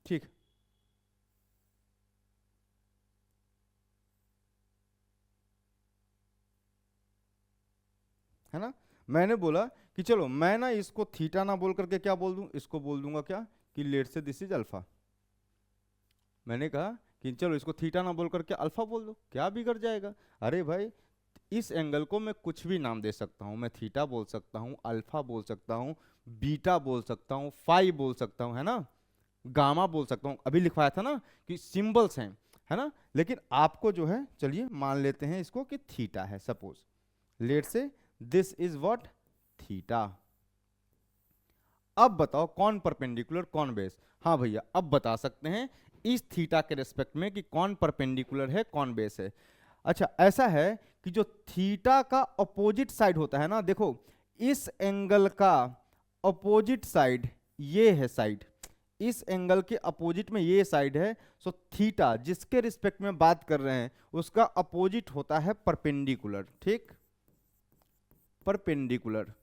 ठीक है ना। मैंने बोला कि चलो मैं ना इसको थीटा ना बोल करके क्या बोल दूं, इसको बोल दूंगा क्या कि लेट से दिस इज अल्फा। मैंने कहा कि चलो इसको थीटा ना बोल करके अल्फा बोल दो, क्या बिगड़ जाएगा। अरे भाई इस एंगल को मैं कुछ भी नाम दे सकता हूं, मैं थीटा बोल सकता हूं, अल्फा बोल सकता हूं, बीटा बोल सकता हूं, फाई बोल सकता हूं, है ना, गामा बोल सकता हूं, अभी लिखवाया था ना कि सिंबल्स हैं, है ना। लेकिन आपको जो है, चलिए मान लेते हैं इसको कि थीटा है, सपोज लेट से दिस इज व्हाट, थीटा। अब बताओ कौन परपेंडिकुलर कौन बेस। हाँ भैया, अब बता सकते हैं इस थीटा के रिस्पेक्ट में कि कौन परपेंडिकुलर है कौन बेस है। अच्छा, ऐसा है कि जो थीटा का अपोजिट साइड होता है ना, देखो इस एंगल का अपोजिट साइड ये है साइड, इस एंगल के अपोजिट में ये साइड है। सो थीटा जिसके रिस्पेक्ट में बात कर रहे हैं उसका अपोजिट होता है परपेंडिकुलर, ठीक, परपेंडिकुलर।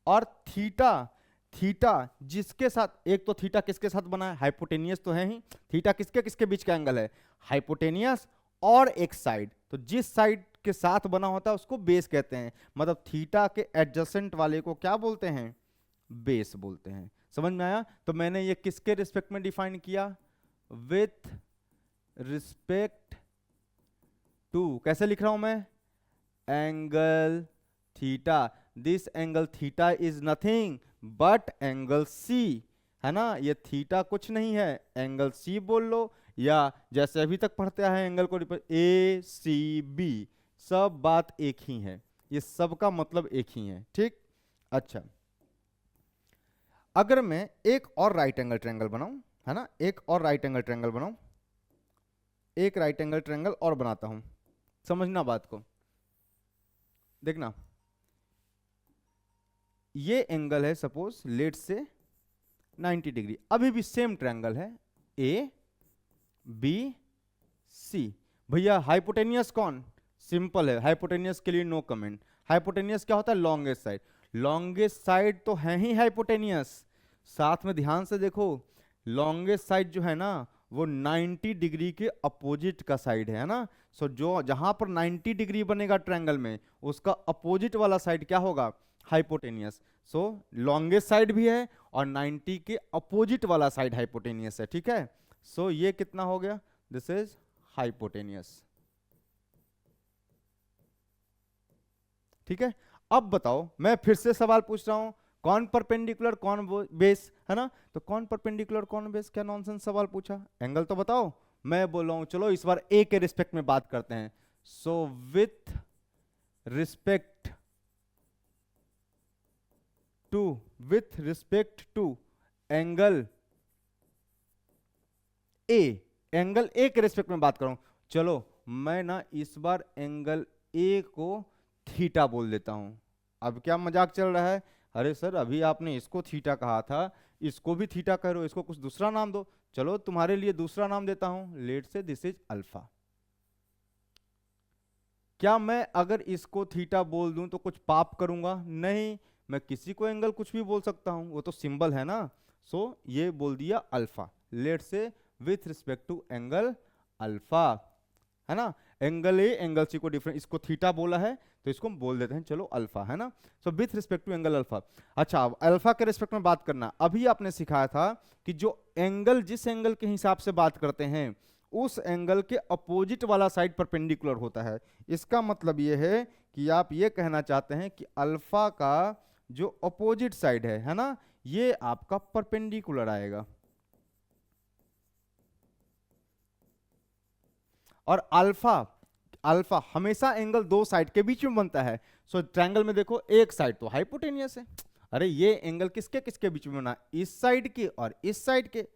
और थीटा, थीटा जिसके साथ, एक तो थीटा किसके साथ बना है, हाइपोटेनियस तो है ही, थीटा किसके किसके बीच का एंगल है, हाइपोटेनियस और एक साइड, तो जिस साइड के साथ बना होता है उसको बेस कहते हैं। मतलब थीटा के एडजेसेंट वाले को क्या बोलते हैं, बेस बोलते हैं। समझ में आया। तो मैंने ये किसके रिस्पेक्ट में डिफाइन किया, विथ रिस्पेक्ट टू, कैसे लिख रहा हूं मैं, angle theta. This angle theta is nothing but angle C, है ना, ये थीटा कुछ नहीं है, एंगल सी बोल लो, या जैसे अभी तक पढ़ते हैं एंगल को ए सी बी, सब बात एक ही है, ये सब का मतलब एक ही है, ठीक। अच्छा, अगर मैं एक और राइट एंगल ट्रायंगल बनाऊं, है ना, एक और राइट एंगल ट्रायंगल बनाऊं, एक राइट एंगल ट्रायंगल और बनाता हूं, समझना बात को, देखना ये एंगल है सपोज लेट से 90 डिग्री, अभी भी सेम ट्रायंगल है ए बी सी। भैया हाइपोटेनियस कौन, सिंपल है, हाइपोटेनियस के लिए नो कमेंट। हाइपोटेनियस क्या होता है, लॉन्गेस्ट साइड, लॉन्गेस्ट साइड तो है ही हाइपोटेनियस। साथ में ध्यान से देखो, लॉन्गेस्ट साइड जो है ना वो 90 डिग्री के अपोजिट का साइड है ना। सो जो जहां पर 90 डिग्री बनेगा ट्रायंगल में उसका अपोजिट वाला साइड क्या होगा, हाइपोटेनियस। सो लॉन्गेस्ट साइड भी है और 90 के अपोजिट वाला साइड हाइपोटेनियस है, ठीक है। सो ये कितना हो गया, दिस इज हाइपोटेनियस, ठीक है। अब बताओ, मैं फिर से सवाल पूछ रहा हूं, कौन परपेंडिकुलर कौन बेस, है ना, तो कौन परपेंडिकुलर कौन बेस, क्या नॉनसेंस सवाल पूछा, एंगल तो बताओ। मैं बोल रहा हूं चलो इस बार ए के रिस्पेक्ट में बात करते हैं। So with respect to, with respect to angle A, angle A के रिस्पेक्ट में बात करूं, चलो मैं ना इस बार एंगल ए को थीटा बोल देता हूं। अब क्या मजाक चल रहा है, अरे सर अभी आपने इसको थीटा कहा था, इसको भी थीटा कह रहे हो, इसको कुछ दूसरा नाम दो। चलो तुम्हारे लिए दूसरा नाम देता हूं, लेट से दिस इज अल्फा। क्या मैं अगर इसको थीटा बोल दूं तो कुछ पाप करूंगा, नहीं, मैं किसी को एंगल कुछ भी बोल सकता हूं, वो तो सिंबल है ना। सो ये बोल दिया alpha, let say with respect to angle alpha, है ना। एंगल ए एंगल सी को डिफरेंट, इसको थीटा बोला है तो इसको हम बोल देते हैं चलो अल्फा, है ना। So with respect to angle alpha. अच्छा, अब अल्फा के रिस्पेक्ट में बात करना, अभी आपने सिखाया था कि जो एंगल जिस एंगल के हिसाब से बात करते हैं उस एंगल के अपोजिट वाला साइड परपेंडिकुलर होता है। इसका मतलब ये है कि आप ये कहना चाहते हैं कि अल्फा का जो अपोजिट साइड है ना, ये आपका परपेंडिकुलर आएगा। और अल्फा, अल्फा हमेशा एंगल दो साइड के बीच में बनता है। सो ट्रायंगल में देखो एक साइड तो हाइपोटेनियस है, अरे ये एंगल किसके किसके बीच में बना, इस साइड के और इस साइड के,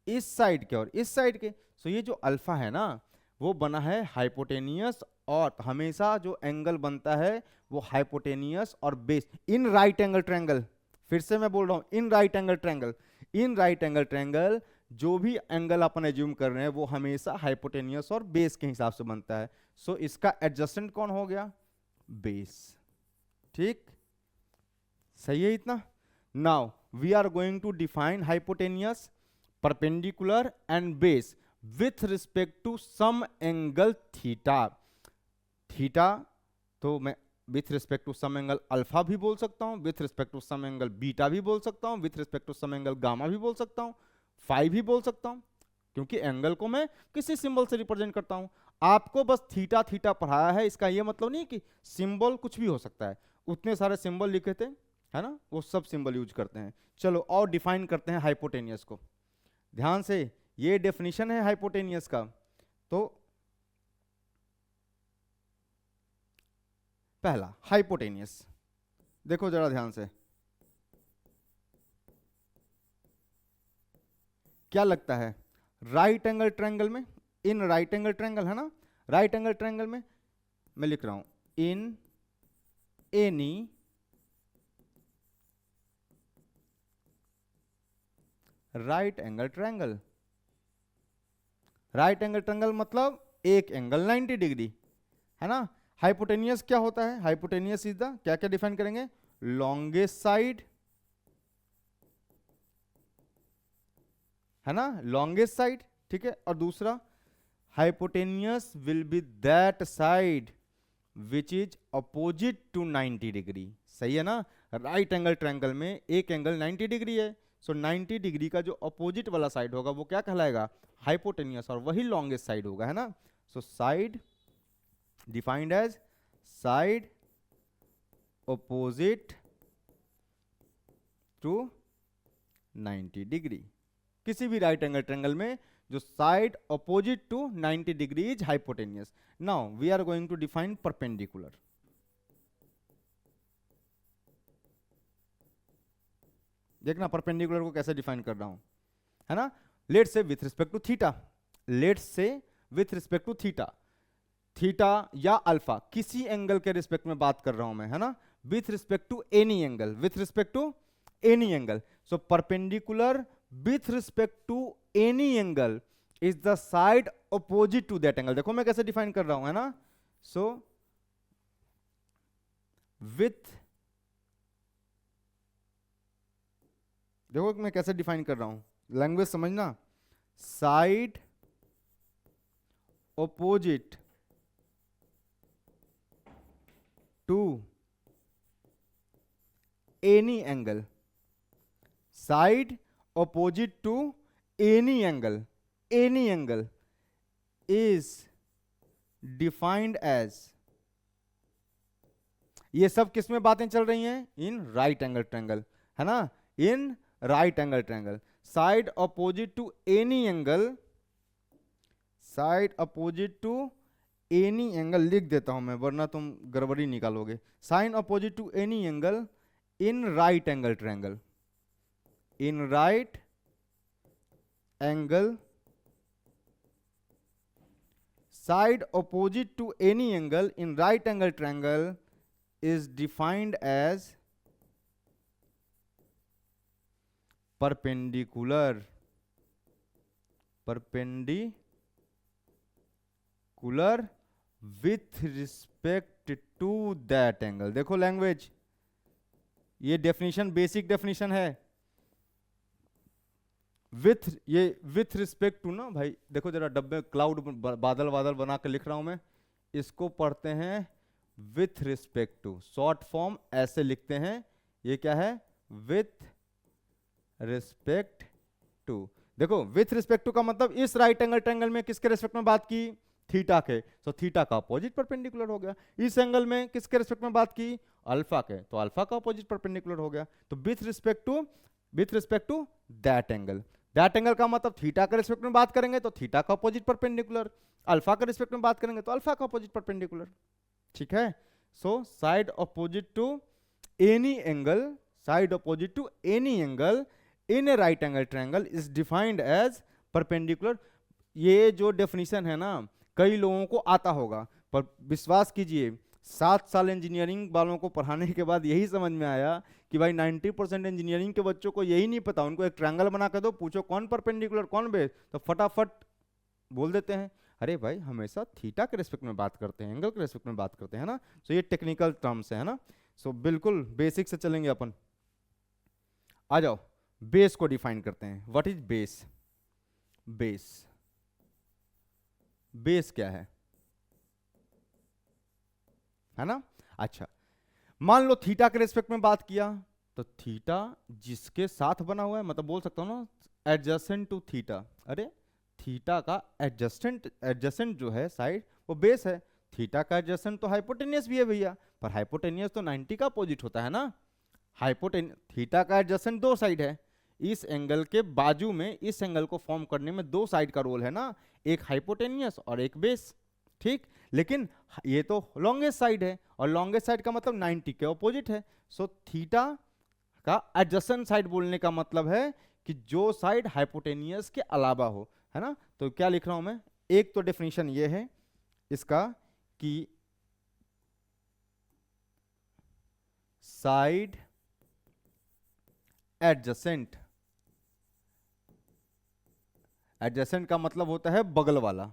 इस साइड के और इस साइड के। सो ये जो अल्फा है ना वो बना है हाइपोटेनियस, और हमेशा जो एंगल बनता है वो हाइपोटेनियस और base in right angle triangle. फिर से मैं बोल रहा हूं, इन राइट एंगल ट्रायंगल, इन राइट एंगल ट्रायंगल जो भी एंगल अपन एज्यूम कर रहे हैं वो हमेशा हाइपोटेनियस और बेस के हिसाब से बनता है। सो इसका एडजस्टेंट कौन हो गया, बेस, ठीक, सही है इतना। Now we are going to define hypotenuse, perpendicular and base with respect to some angle theta. Theta तो मैं with respect to some angle alpha भी बोल सकता हूं, with respect to some angle beta भी बोल सकता हूं, with respect to some angle gamma भी बोल सकता हूं, फाई भी बोल सकता हूं, क्योंकि एंगल को मैं किसी सिंबल से रिप्रेजेंट करता हूं। आपको बस थीटा थीटा पढ़ाया है, इसका ये मतलब नहीं कि सिंबल कुछ भी हो सकता है। उतने सारे सिंबल लिखे थे, है ना, वो सब सिंबल यूज करते हैं। चलो और डिफाइन करते हैं हाइपोटेनियस को। ध्यान से, ये डेफिनेशन है हाइपोटेनियस का। तो पहला हाइपोटेनियस, देखो जरा ध्यान से, क्या लगता है? राइट एंगल ट्रायंगल में, इन राइट एंगल ट्रायंगल, है ना, राइट एंगल ट्रायंगल में मैं लिख रहा हूं in any right angle triangle. Right angle triangle मतलब एक एंगल 90 डिग्री, है ना। हाइपोटेनियस क्या होता है? हाइपोटेनियस इज द, क्या क्या डिफाइन करेंगे? लॉन्गेस्ट साइड, है ना, लॉन्गेस्ट साइड, ठीक है। और दूसरा, hypotenuse will be that side which is opposite to 90 degree. सही है ना। राइट एंगल ट्रायंगल में एक एंगल 90 डिग्री है, सो 90 डिग्री का जो अपोजिट वाला साइड होगा वो क्या कहलाएगा? हाइपोटेनियस, और वही लॉन्गेस्ट साइड होगा, है ना। So side defined as side opposite to 90 degree. किसी भी राइट एंगल ट्रायंगल में जो side opposite to 90 degree is hypotenuse. Now we are going to define perpendicular. देखना परपेंडिकुलर को कैसे डिफाइन कर रहा हूं, है ना। Let's say with respect to theta, let's say with respect to theta, theta या अल्फा, किसी एंगल के रिस्पेक्ट में बात कर रहा हूं मैं, है ना। With respect to any angle, with respect to any angle. So perpendicular with respect to any angle is the side opposite to that angle। देखो मैं कैसे डिफाइन कर रहा हूं, है ना। सो with, देखो मैं कैसे डिफाइन कर रहा हूं, लैंग्वेज समझना। Side opposite to any angle, side opposite to any angle is defined as, ये सब किस में बातें चल रही हैं? इन राइट एंगल ट्रायंगल, है ना, in right angle triangle. Side opposite to any angle, side opposite to any angle लिख देता हूं मैं, वरना तुम गड़बड़ी निकालोगे। Side opposite to any angle in right angle triangle, in right angle, side opposite to any angle in right angle triangle is defined as perpendicular, perpendicular with respect to that angle। देखो लैंग्वेज, ये डेफिनेशन बेसिक डेफिनेशन है। विथ, ये विथ रिस्पेक्ट टू ना भाई, देखो जरा डब्बे क्लाउड बादल बादल बना के लिख रहा हूं मैं, इसको पढ़ते हैं with respect to, short form ऐसे लिखते हैं। ये क्या है? With respect to. देखो विथ रिस्पेक्ट टू का मतलब इस राइट एंगल ट्रायंगल में किसके रिस्पेक्ट में बात की? थीटा के, तो थीटा का अपोजिट परपेंडिकुलर हो गया। इस एंगल में किसके रिस्पेक्ट में बात की? अल्फा के, तो अल्फा का अपोजिट परपेंडिकुलर हो गया। तो with respect to that angle, that angle का मतलब थीटा के रिस्पेक्ट में बात करेंगे तो थीटा का अपोजिट परपेंडिकुलर, अल्फा के रिस्पेक्ट में बात करेंगे तो अल्फा का अपोजिट परपेंडिकुलर, ठीक है। So side opposite to any angle, side opposite to any angle in a right angle triangle is defined as perpendicular. ये जो डेफिनेशन है ना, कई लोगों को आता होगा, पर विश्वास कीजिए 7 साल इंजीनियरिंग वालों को पढ़ाने के बाद यही समझ में आया कि भाई 90% इंजीनियरिंग के बच्चों को यही नहीं पता। उनको एक ट्रायंगल बना कर दो, पूछो कौन परपेंडिकुलर कौन बेस, तो फटाफट बोल देते हैं अरे भाई हमेशा थीटा के रिस्पेक्ट में बात करते हैं, एंगल के रिस्पेक्ट में बात करते हैं ना। सो ये टेक्निकल टर्म्स है ना। सो बिल्कुल बेसिक से चलेंगे अपन। आ जाओ बेस को डिफाइन करते हैं। What is base? बेस क्या है ना। अच्छा, मान लो थीटा के रिस्पेक्ट में बात किया, तो थीटा जिसके साथ बना हुआ है, मतलब बोल सकता हूं ना एडजेसेंट टू थीटा। अरे थीटा का एडजसेंट जो है साइड वो बेस है। थीटा का एडजसेंट तो हाइपोटेनियस भी है भैया, पर हाइपोटेनियस तो 90 का अपोजिट होता है ना। थीटा का एडजसेंट दो साइड है, इस एंगल के बाजू में इस एंगल को फॉर्म करने में दो साइड का रोल है ना, एक हाइपोटेनियस और एक बेस, ठीक। लेकिन ये तो लॉन्गेस्ट साइड है, और लॉन्गेस्ट साइड का मतलब 90 के ऑपोजिट है। सो थीटा का एडजसेंट साइड बोलने का मतलब है कि जो साइड हाइपोटेनियस के अलावा हो, है ना। तो क्या लिख रहा हूं मैं, एक तो डेफिनेशन ये है इसका कि साइड एडजसेंट, एडजेसेंट का मतलब होता है बगल वाला,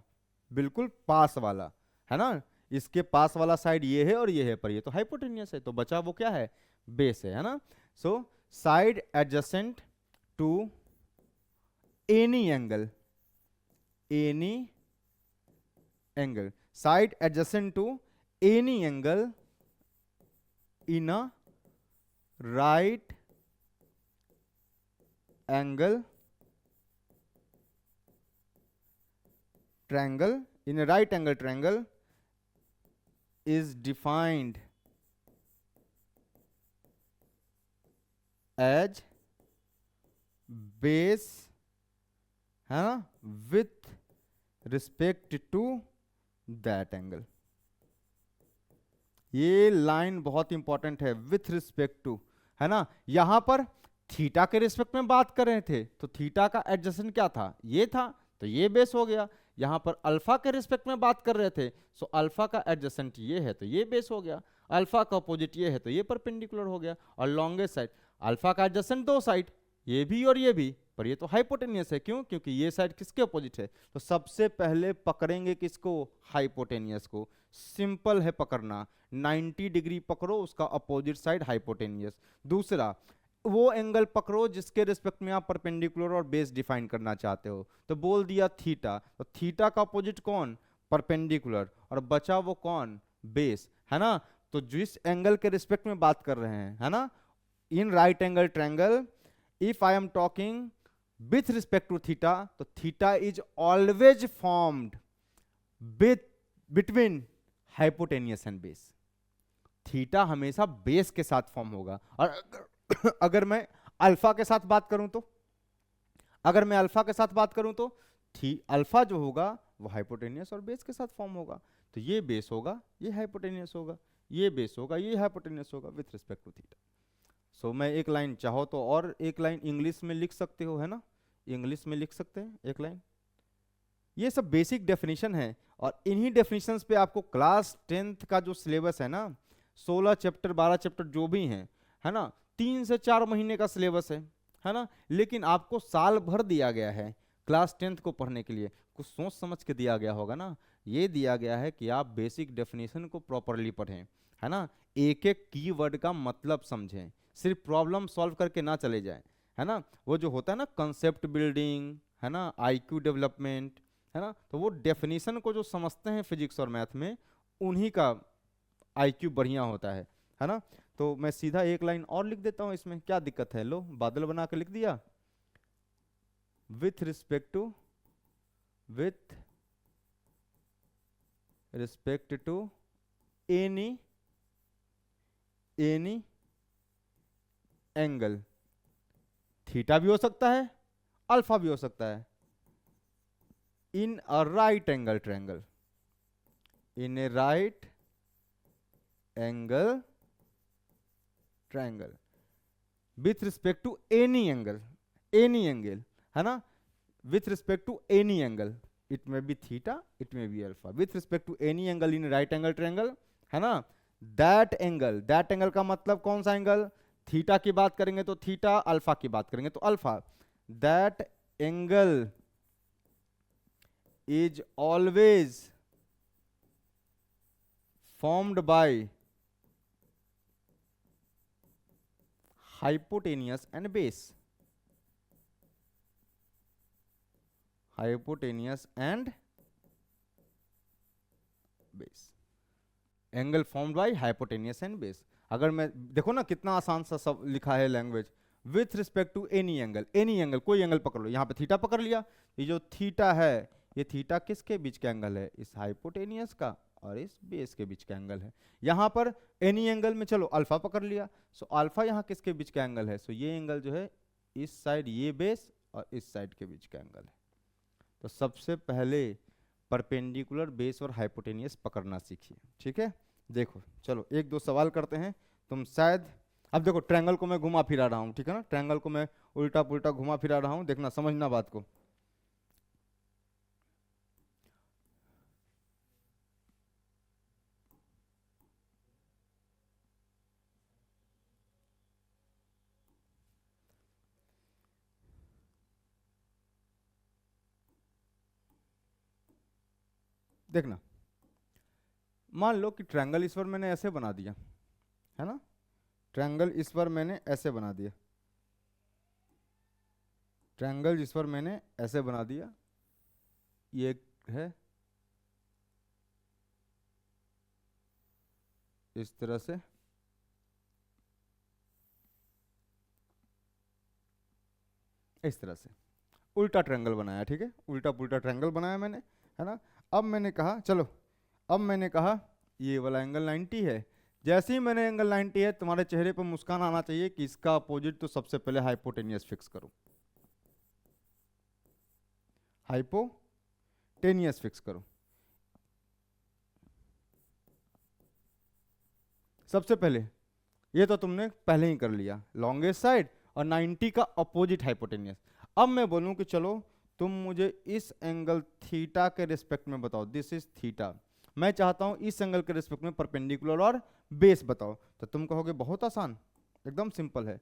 बिल्कुल पास वाला, है ना। इसके पास वाला साइड ये है और ये है, पर ये तो हाइपोटेनियस है, तो बचा वो क्या है, बेस है ना। So side adjacent to any angle, any angle, side adjacent to any angle in a right angle triangle, in a right angle triangle is defined as base, है ना, with respect to that angle। ये लाइन बहुत इंपॉर्टेंट है, विथ रिस्पेक्ट टू, है ना। यहां पर थीटा के रिस्पेक्ट में बात कर रहे थे, तो थीटा का एडजसेंट क्या था, ये था, तो ये बेस हो गया। यहां पर अल्फा के रिस्पेक्ट में बात कर रहे थे, सो अल्फा का एडजसेंट ये है, तो ये बेस हो गया। अल्फा का अपोजिट ये है, तो ये परपेंडिकुलर हो गया। और लॉन्गेस्ट साइड, अल्फा का एडजसेंट दो साइड, ये भी और ये भी, पर ये तो हाइपोटेनियस है, क्यों, क्योंकि ये साइड किसके अपोजिट है। तो सबसे पहले पकड़ेंगे किसको, हाइपोटेनियस को। सिंपल है पकड़ना, 90 डिग्री पकड़ो, उसका अपोजिट साइड हाइपोटेनियस। दूसरा, वो एंगल पकड़ो जिसके रिस्पेक्ट में आप परपेंडिकुलर और बेस डिफाइन करना चाहते हो, तो बोल दिया थीटा, तो थीटा का अपोजिट कौन, परपेंडिकुलर, और बचा वो कौन, बेस, है ना। तो जिस एंगल के रिस्पेक्ट में बात कर रहे हैं, है ना, in right angle triangle, if I am talking with respect to theta, तो theta is always formed with between hypotenuse and base. Theta हमेशा बेस के साथ फॉर्म होगा। और अगर मैं अल्फा के साथ बात करूं तो, अगर मैं अल्फा के साथ बात करूं तो अल्फा जो होगा वो हाइपोटेनियस और बेस के साथ फॉर्म होगा। तो ये बेस होगा, ये हाइपोटेनियस होगा, ये बेस होगा, ये हाइपोटेनियस होगा विथ रिस्पेक्ट टू थीटा। सो मैं एक लाइन चाहो तो और एक लाइन इंग्लिश में लिख सकते हो, है ना, इंग्लिश में लिख सकते हैं एक लाइन। ये सब बेसिक डेफिनेशन है, और इन्हीं डेफिनेशंस पे आपको क्लास 10th का जो सिलेबस है ना, 16 चैप्टर 12 चैप्टर जो भी हैं, है ना, 3 से 4 महीने का सिलेबस है ना। लेकिन आपको साल भर दिया गया है क्लास 10th को पढ़ने के लिए, कुछ सोच समझ के दिया गया होगा ना। ये दिया गया है कि आप बेसिक डेफिनेशन को प्रॉपरली पढ़ें, है ना, एक एक कीवर्ड का मतलब समझें, सिर्फ प्रॉब्लम सॉल्व करके ना चले जाएं, है ना। वो जो होता है ना कंसेप्ट बिल्डिंग, है ना, आईक्यू डेवलपमेंट, है ना, तो वो डेफिनेशन को जो समझते हैं फिजिक्स और मैथ में, उन्हीं का आईक्यू बढ़िया होता है ना। तो मैं सीधा एक लाइन और लिख देता हूं, इसमें क्या दिक्कत है, लो बादल बना के लिख दिया। With respect to any angle, theta भी हो सकता है, अल्फा भी हो सकता है, in a right angle triangle, in a right angle triangle with respect to any angle, है ना, with respect to any angle, it may be theta, it may be alpha, with respect to any angle in right angle triangle, है ना। दैट एंगल का मतलब कौन सा एंगल, थीटा की बात करेंगे तो थीटा, अल्फा की बात करेंगे तो alpha. That angle is always formed by hypotenuse and base, hypotenuse and base, angle formed by hypotenuse and base. अगर मैं देखो ना कितना आसान सा सब लिखा है language, with respect to any angle, कोई एंगल पकड़ लो, यहाँ पे थीटा पकड़ लिया, ये जो थीटा है ये थीटा किसके बीच का एंगल है, इस हाइपोटेनियस का और इस बेस के बीच का एंगल है। यहाँ पर एनी एंगल में चलो अल्फा पकड़ लिया, सो अल्फा यहाँ किसके बीच का एंगल है, सो ये एंगल जो है इस साइड ये बेस और इस साइड के बीच का एंगल है। तो सबसे पहले परपेंडिकुलर बेस और हाइपोटेनियस पकड़ना सीखिए, ठीक है। देखो चलो एक दो सवाल करते हैं, तुम शायद, अब देखो ट्रायंगल को मैं घुमा फिरा रहा हूँ, ठीक है ना, ट्रायंगल को मैं उल्टा पुल्टा घुमा फिरा रहा हूँ, देखना समझना बात को। देखना, मान लो कि ट्रायंगल इस बार मैंने ऐसे बना दिया, है ना, ट्रायंगल इस बार मैंने ऐसे बना दिया, ट्रायंगल इस बार मैंने ऐसे बना दिया, ये है इस तरह से, इस तरह से उल्टा ट्रायंगल बनाया, ठीक है, उल्टा पुल्टा ट्रायंगल बनाया मैंने, है ना। अब मैंने कहा चलो, अब मैंने कहा ये वाला एंगल 90 है, जैसे ही मैंने एंगल 90 है तुम्हारे चेहरे पर मुस्कान आना चाहिए कि इसका अपोजिट तो सबसे पहले हाइपोटेनियस फिक्स करो, हाइपोटेनियस फिक्स करो। सबसे पहले ये तो तुमने पहले ही कर लिया, लॉन्गेस्ट साइड और 90 का अपोजिट हाइपोटेनियस। अब मैं बोलूं कि चलो तुम मुझे इस एंगल थीटा के रिस्पेक्ट में बताओ, दिस इज थीटा, मैं चाहता हूं इस एंगल के रिस्पेक्ट में परपेंडिकुलर और बेस बताओ, तो तुम कहोगे बहुत आसान, एकदम सिंपल है,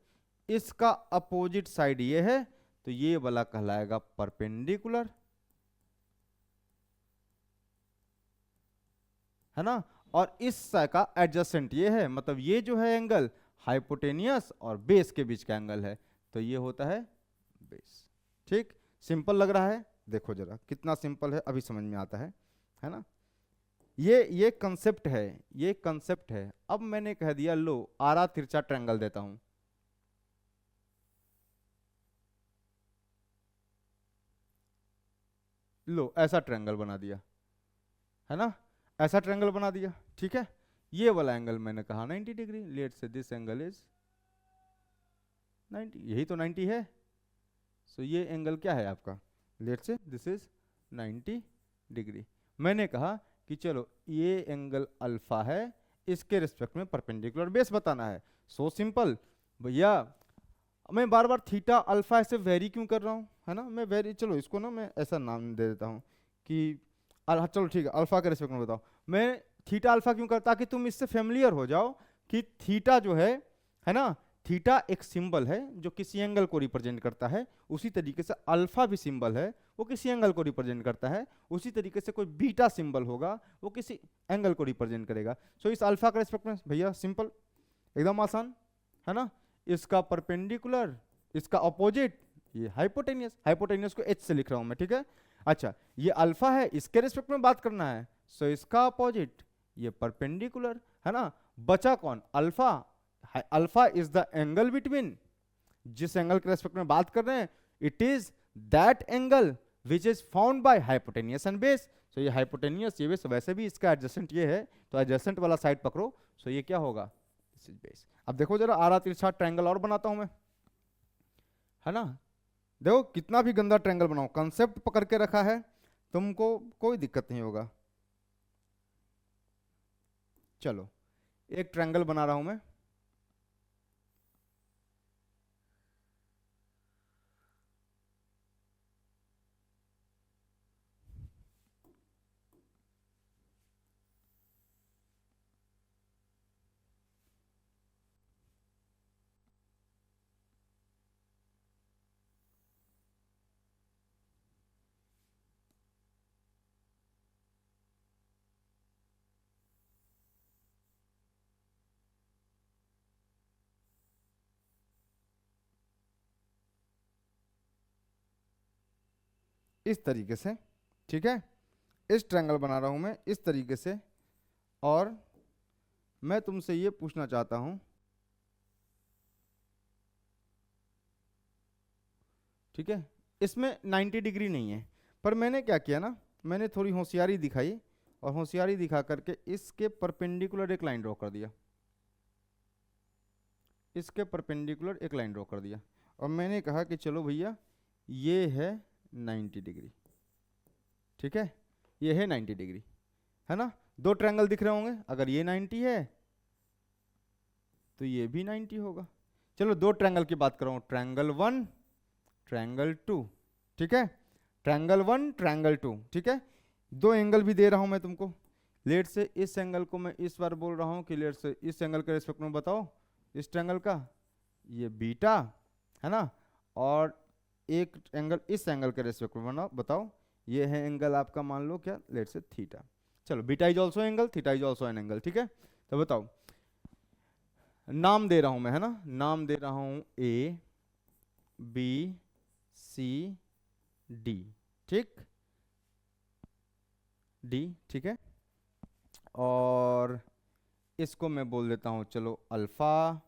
इसका अपोजिट साइड ये है तो ये वाला कहलाएगा परपेंडिकुलर, है ना, और इस साइड का एडजसेंट ये है, मतलब ये जो है एंगल हाइपोटेनियस और बेस के बीच का एंगल है, तो ये होता है बेस। ठीक, सिंपल लग रहा है, देखो जरा कितना सिंपल है, अभी समझ में आता है ना। ये कंसेप्ट है, ये कंसेप्ट है। अब मैंने कह दिया लो आरा तिरछा ट्रायंगल देता हूं, लो ऐसा ट्रायंगल बना दिया, है ना, ऐसा ट्रायंगल बना दिया, ठीक है। ये वाला एंगल मैंने कहा 90 डिग्री, लेट से दिस एंगल इज 90, यही तो 90 है, सो ये एंगल क्या है आपका, लेट से दिस इज 90 डिग्री। मैंने कहा कि चलो ये एंगल अल्फा है, इसके रिस्पेक्ट में परपेंडिकुलर बेस बताना है, सो सिंपल भैया। मैं बार बार थीटा अल्फा ऐसे वेरी क्यों कर रहा हूँ, है ना, मैं वेरी, चलो इसको ना मैं ऐसा नाम दे देता हूँ कि चलो ठीक है अल्फा के रिस्पेक्ट में बताओ, मैं थीटा अल्फा क्यों करता, ताकि तुम इससे फेमिलियर हो जाओ कि थीटा जो है ना, थीटा एक सिंबल है जो किसी एंगल को रिप्रेजेंट करता है, उसी तरीके से अल्फा भी सिंबल है, वो किसी एंगल को रिप्रेजेंट करता है, उसी तरीके से कोई बीटा सिंबल होगा वो किसी एंगल को रिप्रेजेंट करेगा। सो इस अल्फा के रिस्पेक्ट में भैया सिंपल, एकदम आसान, है ना, इसका परपेंडिकुलर, इसका अपोजिट, ये हाइपोटेनियस, हाइपोटेनियस को एच से लिख रहा हूं मैं, ठीक है। अच्छा ये अल्फा है, इसके रिस्पेक्ट में बात करना है, सो इसका अपोजिट ये परपेंडिकुलर, है ना। बचा कौन, alpha, alpha is the angle between, जिस एंगल के रेस्पेक्ट में बात कर रहे हैं it is that angle which is found by hypotenuse and base. So ये हाइपोटेनियस ये बेस, वैसे भी इसका एडजेसेंट ये है, तो एडजेसेंट वाला साइड पकड़ो, सो ये क्या होगा, दिस इज बेस। अब देखो जरा आरा तिरछा ट्रायंगल और बनाता हूं मैं, है ना, देखो कितना भी गंदा ट्रायंगल बनाओ, कंसेप्ट पकड़ के रखा है, तुमको कोई दिक्कत नहीं होगा। चलो एक ट्रायंगल बना रहा हूं मैं, इस तरीके से, ठीक है, इस ट्रायंगल बना रहा हूं मैं इस तरीके से, और मैं तुमसे ये पूछना चाहता हूं ठीक है, इसमें 90 डिग्री नहीं है, पर मैंने क्या किया ना, मैंने थोड़ी होशियारी दिखाई और होशियारी दिखा करके इसके परपेंडिकुलर एक लाइन ड्रॉ कर दिया, इसके परपेंडिकुलर एक लाइन ड्रॉ कर दिया और मैंने कहा कि चलो भैया ये है 90 डिग्री, ठीक है, ये है 90 डिग्री, है ना। दो ट्रायंगल दिख रहे होंगे, अगर ये 90 है तो ये भी 90 होगा। चलो दो ट्रायंगल की बात कर रहा हूं, ट्रायंगल 1 ट्रायंगल 2, ठीक है, ट्रायंगल 1 ट्रायंगल 2, ठीक है। दो एंगल भी दे रहा हूं मैं तुमको, लेट से इस एंगल को मैं इस बार बोल रहा हूं कि लेट से इस एंगल के रिस्पेक्ट में बताओ, इस ट्रायंगल का ये बीटा है ना, और एक एंगल इस एंगल के रेस्पेक्ट में बताओ, ये है एंगल आपका, मान लो क्या, लेट से थीटा। चलो beta is also angle, theta is also an angle, ठीक है। तो बताओ, नाम दे रहा हूं मैं, है ना, नाम दे रहा हूं ए बी सी डी, ठीक, डी, ठीक है, और इसको मैं बोल देता हूं चलो अल्फा,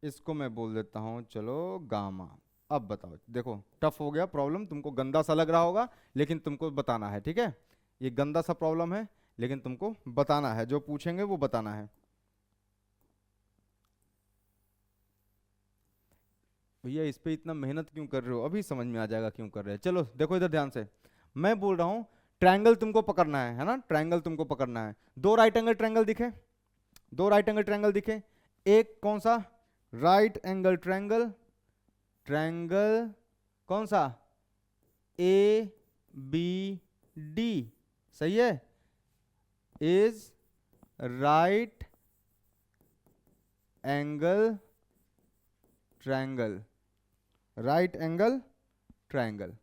इसको मैं बोल देता हूं चलो गामा। अब बताओ, देखो टफ हो गया प्रॉब्लम, तुमको गंदा सा लग रहा होगा लेकिन तुमको बताना है, ठीक है, ये गंदा सा प्रॉब्लम है लेकिन तुमको बताना है, जो पूछेंगे वो बताना है। भैया इस पे इतना मेहनत क्यों कर रहे हो, अभी समझ में आ जाएगा क्यों कर रहे हैं। चलो देखो इधर ध्यान से, मैं बोल रहा हूं ट्रायंगल तुमको पकड़ना है ना, ट्रायंगल तुमको पकड़ना है। दो राइट एंगल ट्रायंगल दिखे, दो राइट एंगल ट्रायंगल दिखे, एक कौन सा, राइट एंगल ट्रायंगल, ट्रायंगल कौन सा, ए बी डी, सही है, is right angle triangle, right angle triangle,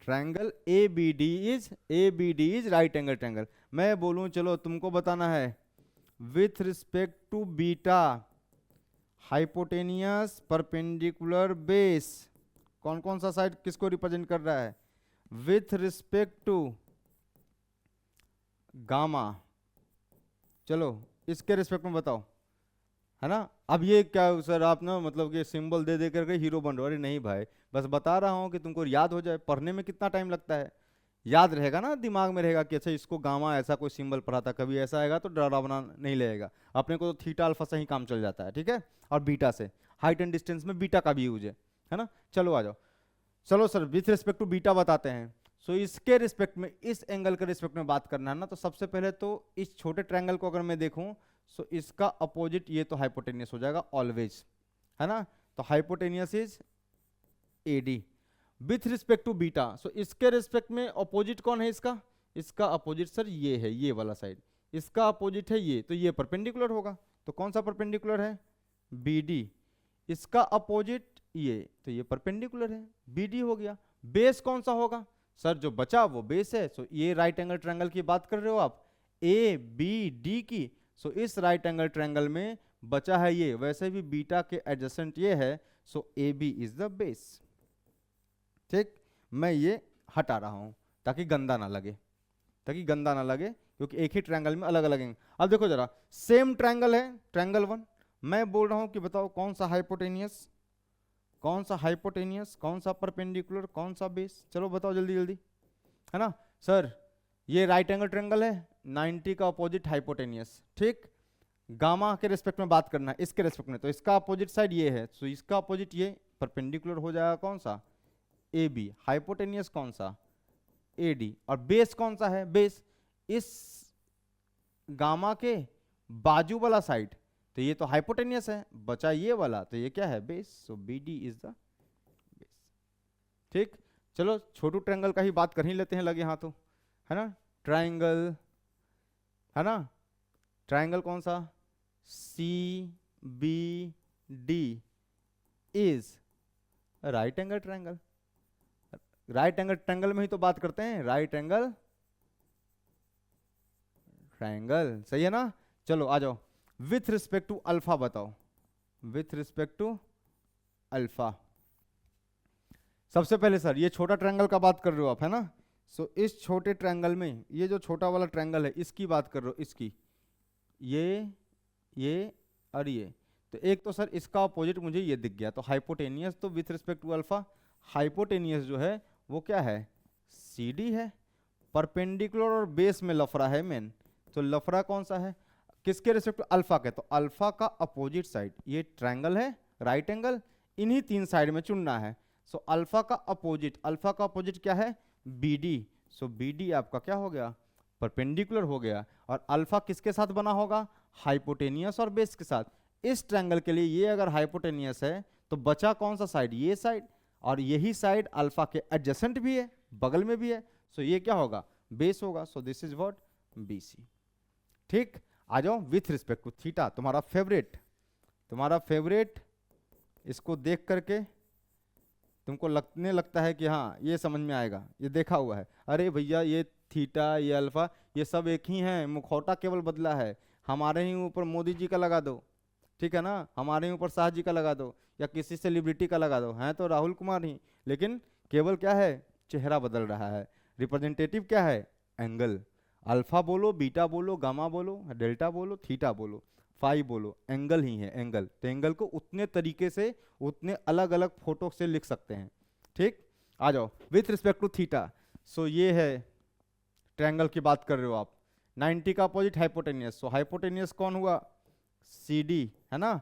triangle A B D is right angle triangle. मैं बोलूं चलो तुमको बताना है with respect to beta hypotenuse perpendicular base, कौन कौन सा साइड किसको रिप्रेजेंट कर रहा है, विथ रिस्पेक्ट टू गामा, चलो इसके रिस्पेक्ट में बताओ, है ना। अब ये क्या सर आप ना मतलब कि सिंबल दे दे करके हीरो बन रहे हो, अरे नहीं भाई, बस बता रहा हूँ कि तुमको याद हो जाए, पढ़ने में कितना टाइम लगता है, याद रहेगा ना, दिमाग में रहेगा कि अच्छा इसको गामा ऐसा कोई सिंबल पढ़ा था, कभी ऐसा आएगा तो डरावना नहीं लगेगा, अपने को तो थीटा अल्फा से ही काम चल जाता है, ठीक है, और बीटा से, हाइट एंड डिस्टेंस में बीटा का भी यूज है ना। चलो आ जाओ, चलो sir with respect to beta बताते हैं। सो इसके रिस्पेक्ट में, इस एंगल के रिस्पेक्ट में बात करना है ना, तो सबसे पहले तो इस छोटे ट्रायंगल को अगर मैं देखूं, सो इसका अपोजिट ये तो हाइपोटेनियस हो जाएगा ऑलवेज, है ना, तो hypotenuse is AD with respect to beta. So इसके रिस्पेक्ट में अपोजिट कौन है इसका, इसका अपोजिट सर ये है, ये वाला साइड, इसका अपोजिट है ये, तो ये परपेंडिकुलर होगा, तो कौन सा परपेंडिकुलर है, बी डी, इसका अपोजिट ये, तो ये परपेंडिकुलर है, बी डी हो गया। बेस कौन सा होगा सर, जो बचा वो बेस है, सो ये राइट एंगल ट्रायंगल की बात कर रहे हो आप, ए बी डी की, सो इस राइट एंगल ट्रायंगल में बचा है ये, वैसे भी बीटा के एडजेसेंट ये है, so A B is the base, ठीक। मैं ये हटा रहा हूं ताकि गंदा ना लगे, ताकि गंदा ना लगे, क्योंकि एक ही ट्रायंगल में अलग अलग। अब देखो जरा, सेम ट्रायंगल है, ट्रायंगल 1, मैं बोल रहा हूं कि बताओ कौन सा हाइपोटेनियस, कौन सा हाइपोटेनियस, कौन सा परपेंडिकुलर, कौन सा बेस, चलो बताओ जल्दी जल्दी, है ना। सर ये राइट एंगल ट्रायंगल है, 90 का अपोजिट हाइपोटेनियस, ठीक, गामा के रिस्पेक्ट में बात करना है, इसके रिस्पेक्ट में, तो इसका अपोजिट साइड ये है, सो इसका अपोजिट ये परपेंडिकुलर हो जाएगा कौन सा, ए बी, हाइपोटेनियस कौन सा, ए डी, और बेस कौन सा है, बेस इस गामा के बाजू वाला साइड, तो ये तो हाइपोटेनियस है, बचा ये वाला, तो ये क्या है, base, so B D is the base, ठीक। चलो छोटू ट्रायंगल का ही बात कर ही लेते हैं लगे हाथों, है ना, ट्रायंगल, है ना, ट्रायंगल कौन सा, C B D is right angle triangle, right angle triangle में ही तो बात करते हैं, राइट एंगल ट्रायंगल, सही है ना। चलो आ जाओ, विथ रिस्पेक्ट टू अल्फा बताओ, विथ रिस्पेक्ट टू अल्फा, सबसे पहले सर ये छोटा ट्रायंगल का बात कर रहे हो आप, है ना, सो इस छोटे ट्रायंगल में ये जो छोटा वाला ट्रायंगल है इसकी बात कर रहे हो, इसकी, ये और ये, तो एक तो सर इसका अपोजिट मुझे ये दिख गया, तो हाइपोटेनियस तो with respect to alpha hypotenuse जो है वो क्या है, सी डी है। परपेंडिकुलर और बेस में लफड़ा है मेन, तो लफड़ा कौन सा है, किसके रिस्पेक्ट अल्फा के, तो अल्फा का अपोजिट साइड ये ट्रायंगल है राइट एंगल, इन्हीं तीन साइड में चुनना है। सो अल्फा का अपोजिट क्या है, बी डी। सो बी डी आपका क्या हो गया, परपेंडिकुलर हो गया। और अल्फा किसके साथ बना होगा, हाइपोटेनियस और बेस के साथ। इस ट्रायंगल के लिए ये अगर हाइपोटेनियस है तो बचा कौन सा साइड, ये साइड, और यही साइड अल्फा के एडजेसेंट भी है, बगल में भी है। सो ये क्या होगा, बेस होगा। So this is what, B C. ठीक, आ जाओ विथ रिस्पेक्ट टू थीटा, तुम्हारा फेवरेट। इसको देख करके तुमको लगने लगता है कि हाँ ये समझ में आएगा, ये देखा हुआ है। अरे भैया ये थीटा ये अल्फा ये सब एक ही हैं, मुखौटा केवल बदला है। हमारे ही ऊपर मोदी जी का लगा दो, ठीक है ना, हमारे ही ऊपर शाह जी का लगा दो, या किसी सेलिब्रिटी का लगा दो, हैं तो राहुल कुमार ही, लेकिन केवल क्या है, चेहरा बदल रहा है। रिप्रेजेंटेटिव क्या है, एंगल। अल्फा बोलो, बीटा बोलो, गामा बोलो, डेल्टा बोलो, थीटा बोलो, फाई बोलो, एंगल ही है एंगल। तो एंगल को उतने तरीके से, उतने अलग अलग फोटो से लिख सकते हैं। ठीक, आ जाओ विथ रिस्पेक्ट टू थीटा। सो ये है ट्रायंगल की बात कर रहे हो आप, 90 का अपोजिट हाइपोटेनियस। सो हाइपोटेनियस कौन हुआ, सी डी है ना।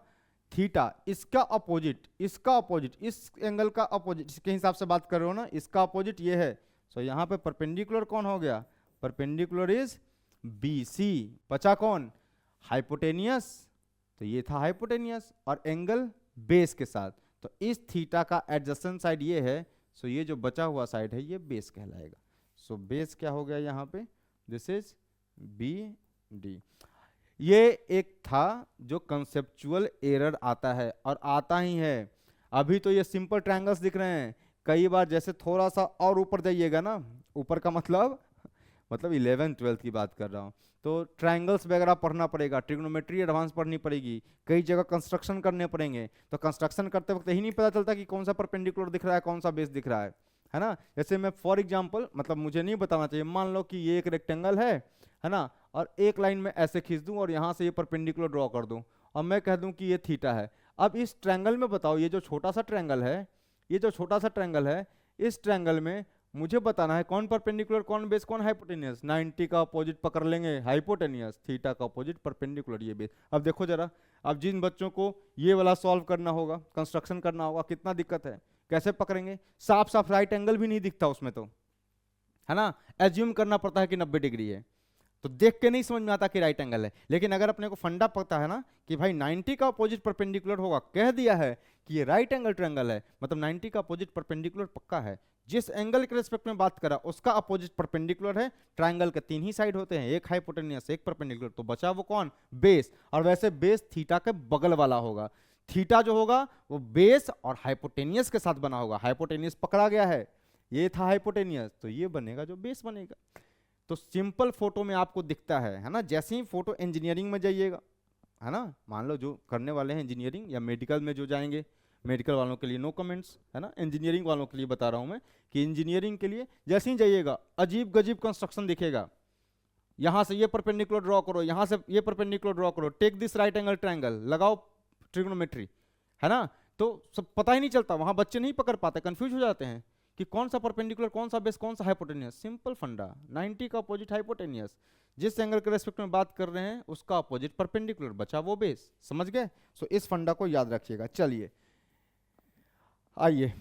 थीटा इसका अपोजिट, इस एंगल का अपोजिट, इसके हिसाब से बात कर रहे हो ना, इसका अपोजिट ये है। सो यहाँ पे परपेंडिकुलर कौन हो गया, परपेंडिकुलर इज बी सी। बचा कौन, हाइपोटेनियस, तो ये था हाइपोटेनियस, और एंगल बेस के साथ। तो इस थीटा का एडजेसेंट साइड ये है। सो ये जो बचा हुआ साइड है ये बेस कहलाएगा। सो बेस क्या हो गया यहाँ पे, दिस इज बी डी। ये एक था जो कंसेप्चुअल एरर आता है, और आता ही है। अभी तो ये सिंपल ट्रायंगल्स दिख रहे हैं, कई बार जैसे थोड़ा सा और ऊपर जाइएगा ना, ऊपर का मतलब 11th-12th की बात कर रहा हूँ, तो ट्रायंगल्स वगैरह पढ़ना पड़ेगा, ट्रिग्नोमेट्री एडवांस पढ़नी पड़ेगी, कई जगह कंस्ट्रक्शन करने पड़ेंगे। तो कंस्ट्रक्शन करते वक्त यही नहीं पता चलता कि कौन सा परपेंडिकुलर दिख रहा है, कौन सा बेस दिख रहा है ना। जैसे मैं फॉर एग्जांपल, मतलब मुझे नहीं बताना चाहिए, मान लो कि ये एक रेक्टेंगल है ना, और एक लाइन में ऐसे खींच दूं और यहाँ से ये परपेंडिकुलर ड्रॉ कर दूं, और मैं कह दूं कि ये थीटा है। अब इस ट्रायंगल में बताओ, ये जो छोटा सा ट्रायंगल है, इस ट्रायंगल में मुझे बताना है कौन परपेंडिकुलर, कौन बेस, कौन हाइपोटेनियस। 90 का अपोजिट पकड़ लेंगे हाइपोटेनियस, थीटा का अपोजिट परपेंडिकुलर, ये बेस। अब देखो जरा, अब जिन बच्चों को ये वाला सॉल्व करना होगा, कंस्ट्रक्शन करना होगा, कितना दिक्कत है, कैसे पकड़ेंगे। साफ साफ राइट एंगल भी नहीं दिखता उसमें, तो है ना, एज्यूम करना पड़ता है कि 90 डिग्री है, तो देख के नहीं समझ में आता कि राइट एंगल है। लेकिन अगर अपने को फंडा पता है ना कि भाई 90 का अपोजिट परपेंडिकुलर होगा, कह दिया है कि ये राइट एंगल ट्रायंगल है, मतलब 90 का अपोजिट परपेंडिकुलर पक्का है। जिस एंगल के रिस्पेक्ट में बात करा उसका अपोजिट परपेंडिकुलर है। ट्रायंगल के तीन ही साइड होते हैं, एक हाइपोटेनियस एक परपेंडिकुलर, तो बचा वो कौन, बेस। और वैसे बेस थीटा के बगल वाला होगा। थीटा जो होगा वो बेस और हाइपोटेनियस के साथ बना होगा। हाइपोटेनियस पकड़ा गया है, ये था हाइपोटेनियस, तो ये बनेगा जो बेस बनेगा। तो सिंपल फोटो में आपको दिखता है ना। जैसे ही फोटो इंजीनियरिंग में जाइएगा, है ना, मान लो जो करने वाले हैं इंजीनियरिंग या मेडिकल में जो जाएंगे, मेडिकल वालों के लिए नो कमेंट्स, है ना, इंजीनियरिंग वालों के लिए बता रहा हूं मैं कि इंजीनियरिंग के लिए जैसे ही जाइएगा अजीब गजीब कंस्ट्रक्शन दिखेगा। यहां से ये परपेंडिकुलर ड्रॉ करो, यहां से ये परपेंडिकुलर ड्रॉ करो, take this right angle triangle, लगाओ ट्रिग्नोमेट्री, है ना। तो सब पता ही नहीं चलता, वहां बच्चे नहीं पकड़ पाते, कंफ्यूज हो जाते हैं कि कौन सा परपेंडिकुलर, कौन सा बेस, कौन सा हाइपोटेनियस। सिंपल फंडा, 90 का अपोजिट हाइपोटेनियस, जिस एंगल के रेस्पेक्ट में बात कर रहे हैं उसका अपोजिट परपेंडिकुलर, बचा वो बेस। समझ गए। सो इस फंडा को याद रखिएगा। चलिए आइए,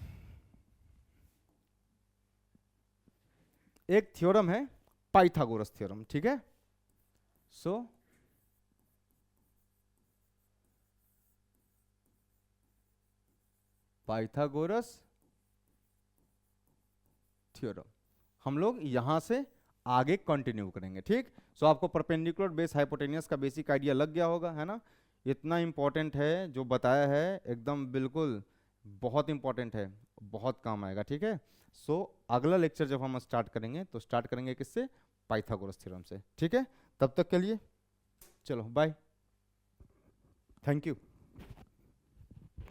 एक थ्योरम है पाइथागोरस थ्योरम, ठीक है। सो पाइथागोरस थ्योरम हम लोग यहां से आगे कंटिन्यू करेंगे, ठीक। सो आपको परपेंडिकुलर बेस हाइपोटेनियस का बेसिक आइडिया लग गया होगा, है ना। इतना इंपॉर्टेंट है जो बताया है, एकदम बिल्कुल बहुत इंपॉर्टेंट है, बहुत काम आएगा, ठीक है। सो अगला लेक्चर जब हम स्टार्ट करेंगे तो स्टार्ट करेंगे किससे, पाइथागोरस थ्योरम से, ठीक है। तब तक के लिए चलो बाय, थैंक यू।